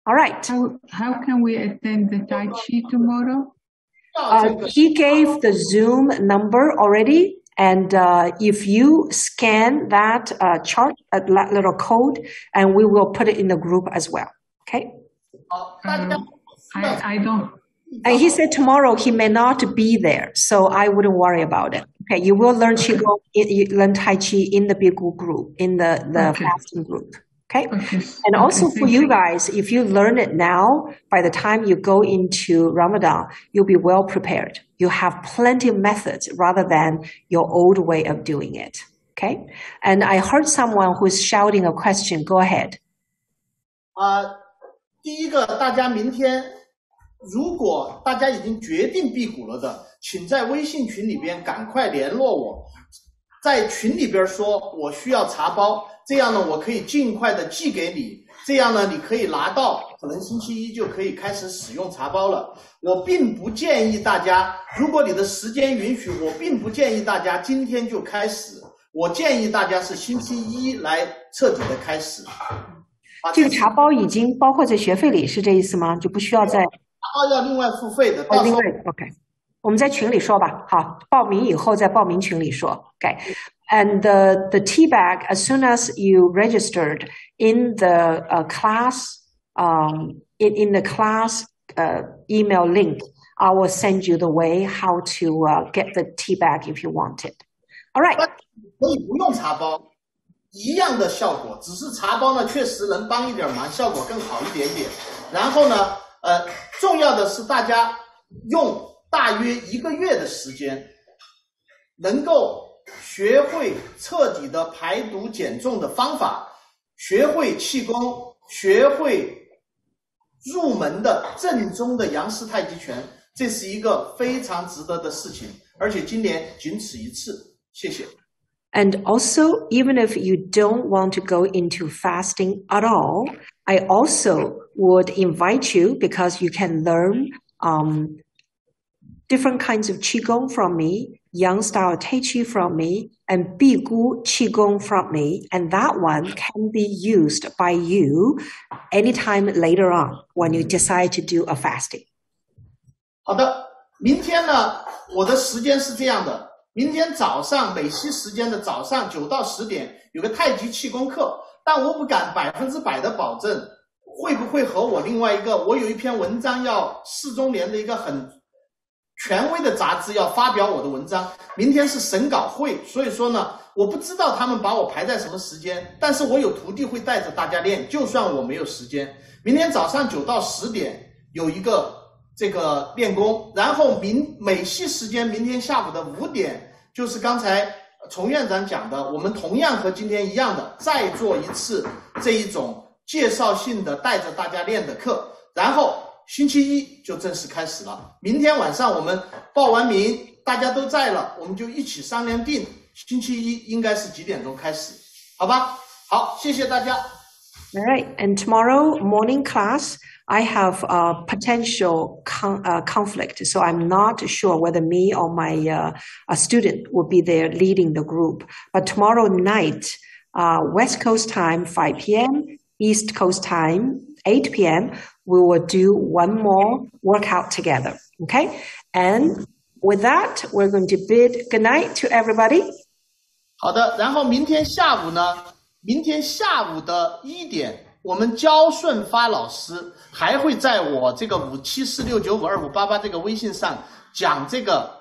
all right. How can we attend the Tai Chi tomorrow? He gave the Zoom number already. And if you scan that chart, that little code, and we will put it in the group as well. Okay? I don't. And he said tomorrow he may not be there, so I wouldn't worry about it. Okay, you will learn Qigong, learn Tai Chi in the辟谷group, in the fasting group. Okay? And also for you guys, if you learn it now, by the time you go into Ramadan, you'll be well prepared. You have plenty of methods rather than your old way of doing it. Okay? And I heard someone who's shouting a question. Go ahead. 第一个，大家明天如果大家已经决定辟谷了的，请在微信群里边赶快联络我，在群里边说我需要茶包。这样呢，我可以尽快的寄给你。这样呢，你可以拿到，可能星期一就可以开始使用茶包了。我并不建议大家，如果你的时间允许，我并不建议大家今天就开始。我建议大家是星期一来彻底的开始。这个茶包已经包括在学费里，是这意思吗？就不需要再茶包要另外付费的。另外 OK， 我们在群里说吧。好，报名以后在报名群里说。OK。And the tea bag, as soon as you registered in the class, in the class email link, I will send you the way how to get the tea bag if you want it. All right. 可以不用茶包，一样的效果，只是茶包呢确实能帮一点忙，效果更好一点点。然后呢，重要的是大家用大约1个月的时间，能够学会彻底的排毒减重的方法，学会气功，学会入门的正宗的杨式太极拳，这是一个非常值得的事情，而且今年仅此一次。谢谢。And also, even if you don't want to go into fasting at all, I also would invite you because you can learn different kinds of Qigong from me, Yang style Tai Chi from me, and辟谷Qigong from me. And that one can be used by you anytime later on when you decide to do a fasting. 好的，明天呢，我的时间是这样的。明天早上美西时间的早上9到10点有个太极气功课，但我不敢100%的保证会不会和我另外一个，我有一篇文章要4中联的一个很权威的杂志要发表我的文章，明天是审稿会，所以说呢，我不知道他们把我排在什么时间，但是我有徒弟会带着大家练，就算我没有时间，明天早上9到10点有一个这个练功，然后美西时间明天下午的5点。就是刚才崇院长讲的，我们同样和今天一样的再做一次这一种介绍性的带着大家练的课，然后星期一就正式开始了。明天晚上我们报完名，大家都在了，我们就一起商量定星期一应该是几点钟开始，好吧？好，谢谢大家。All right, and tomorrow morning class, I have a potential conflict, so I'm not sure whether me or my a student will be there leading the group. But tomorrow night, West Coast time, 5 p.m., East Coast time, 8 p.m., we will do one more workout together, okay? And with that, we're going to bid good night to everybody. 好的，然后明天下午的1点，我们焦顺发老师还会在我这个5746952588这个微信上讲这个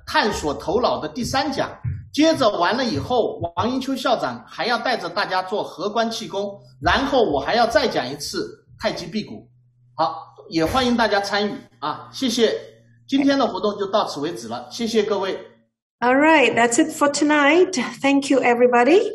探索头脑的第3讲。接着完了以后，王英秋校长还要带着大家做合关气功，然后我还要再讲一次太极辟谷。好，也欢迎大家参与啊！谢谢，今天的活动就到此为止了，谢谢各位。All right, that's it for tonight. Thank you, everybody.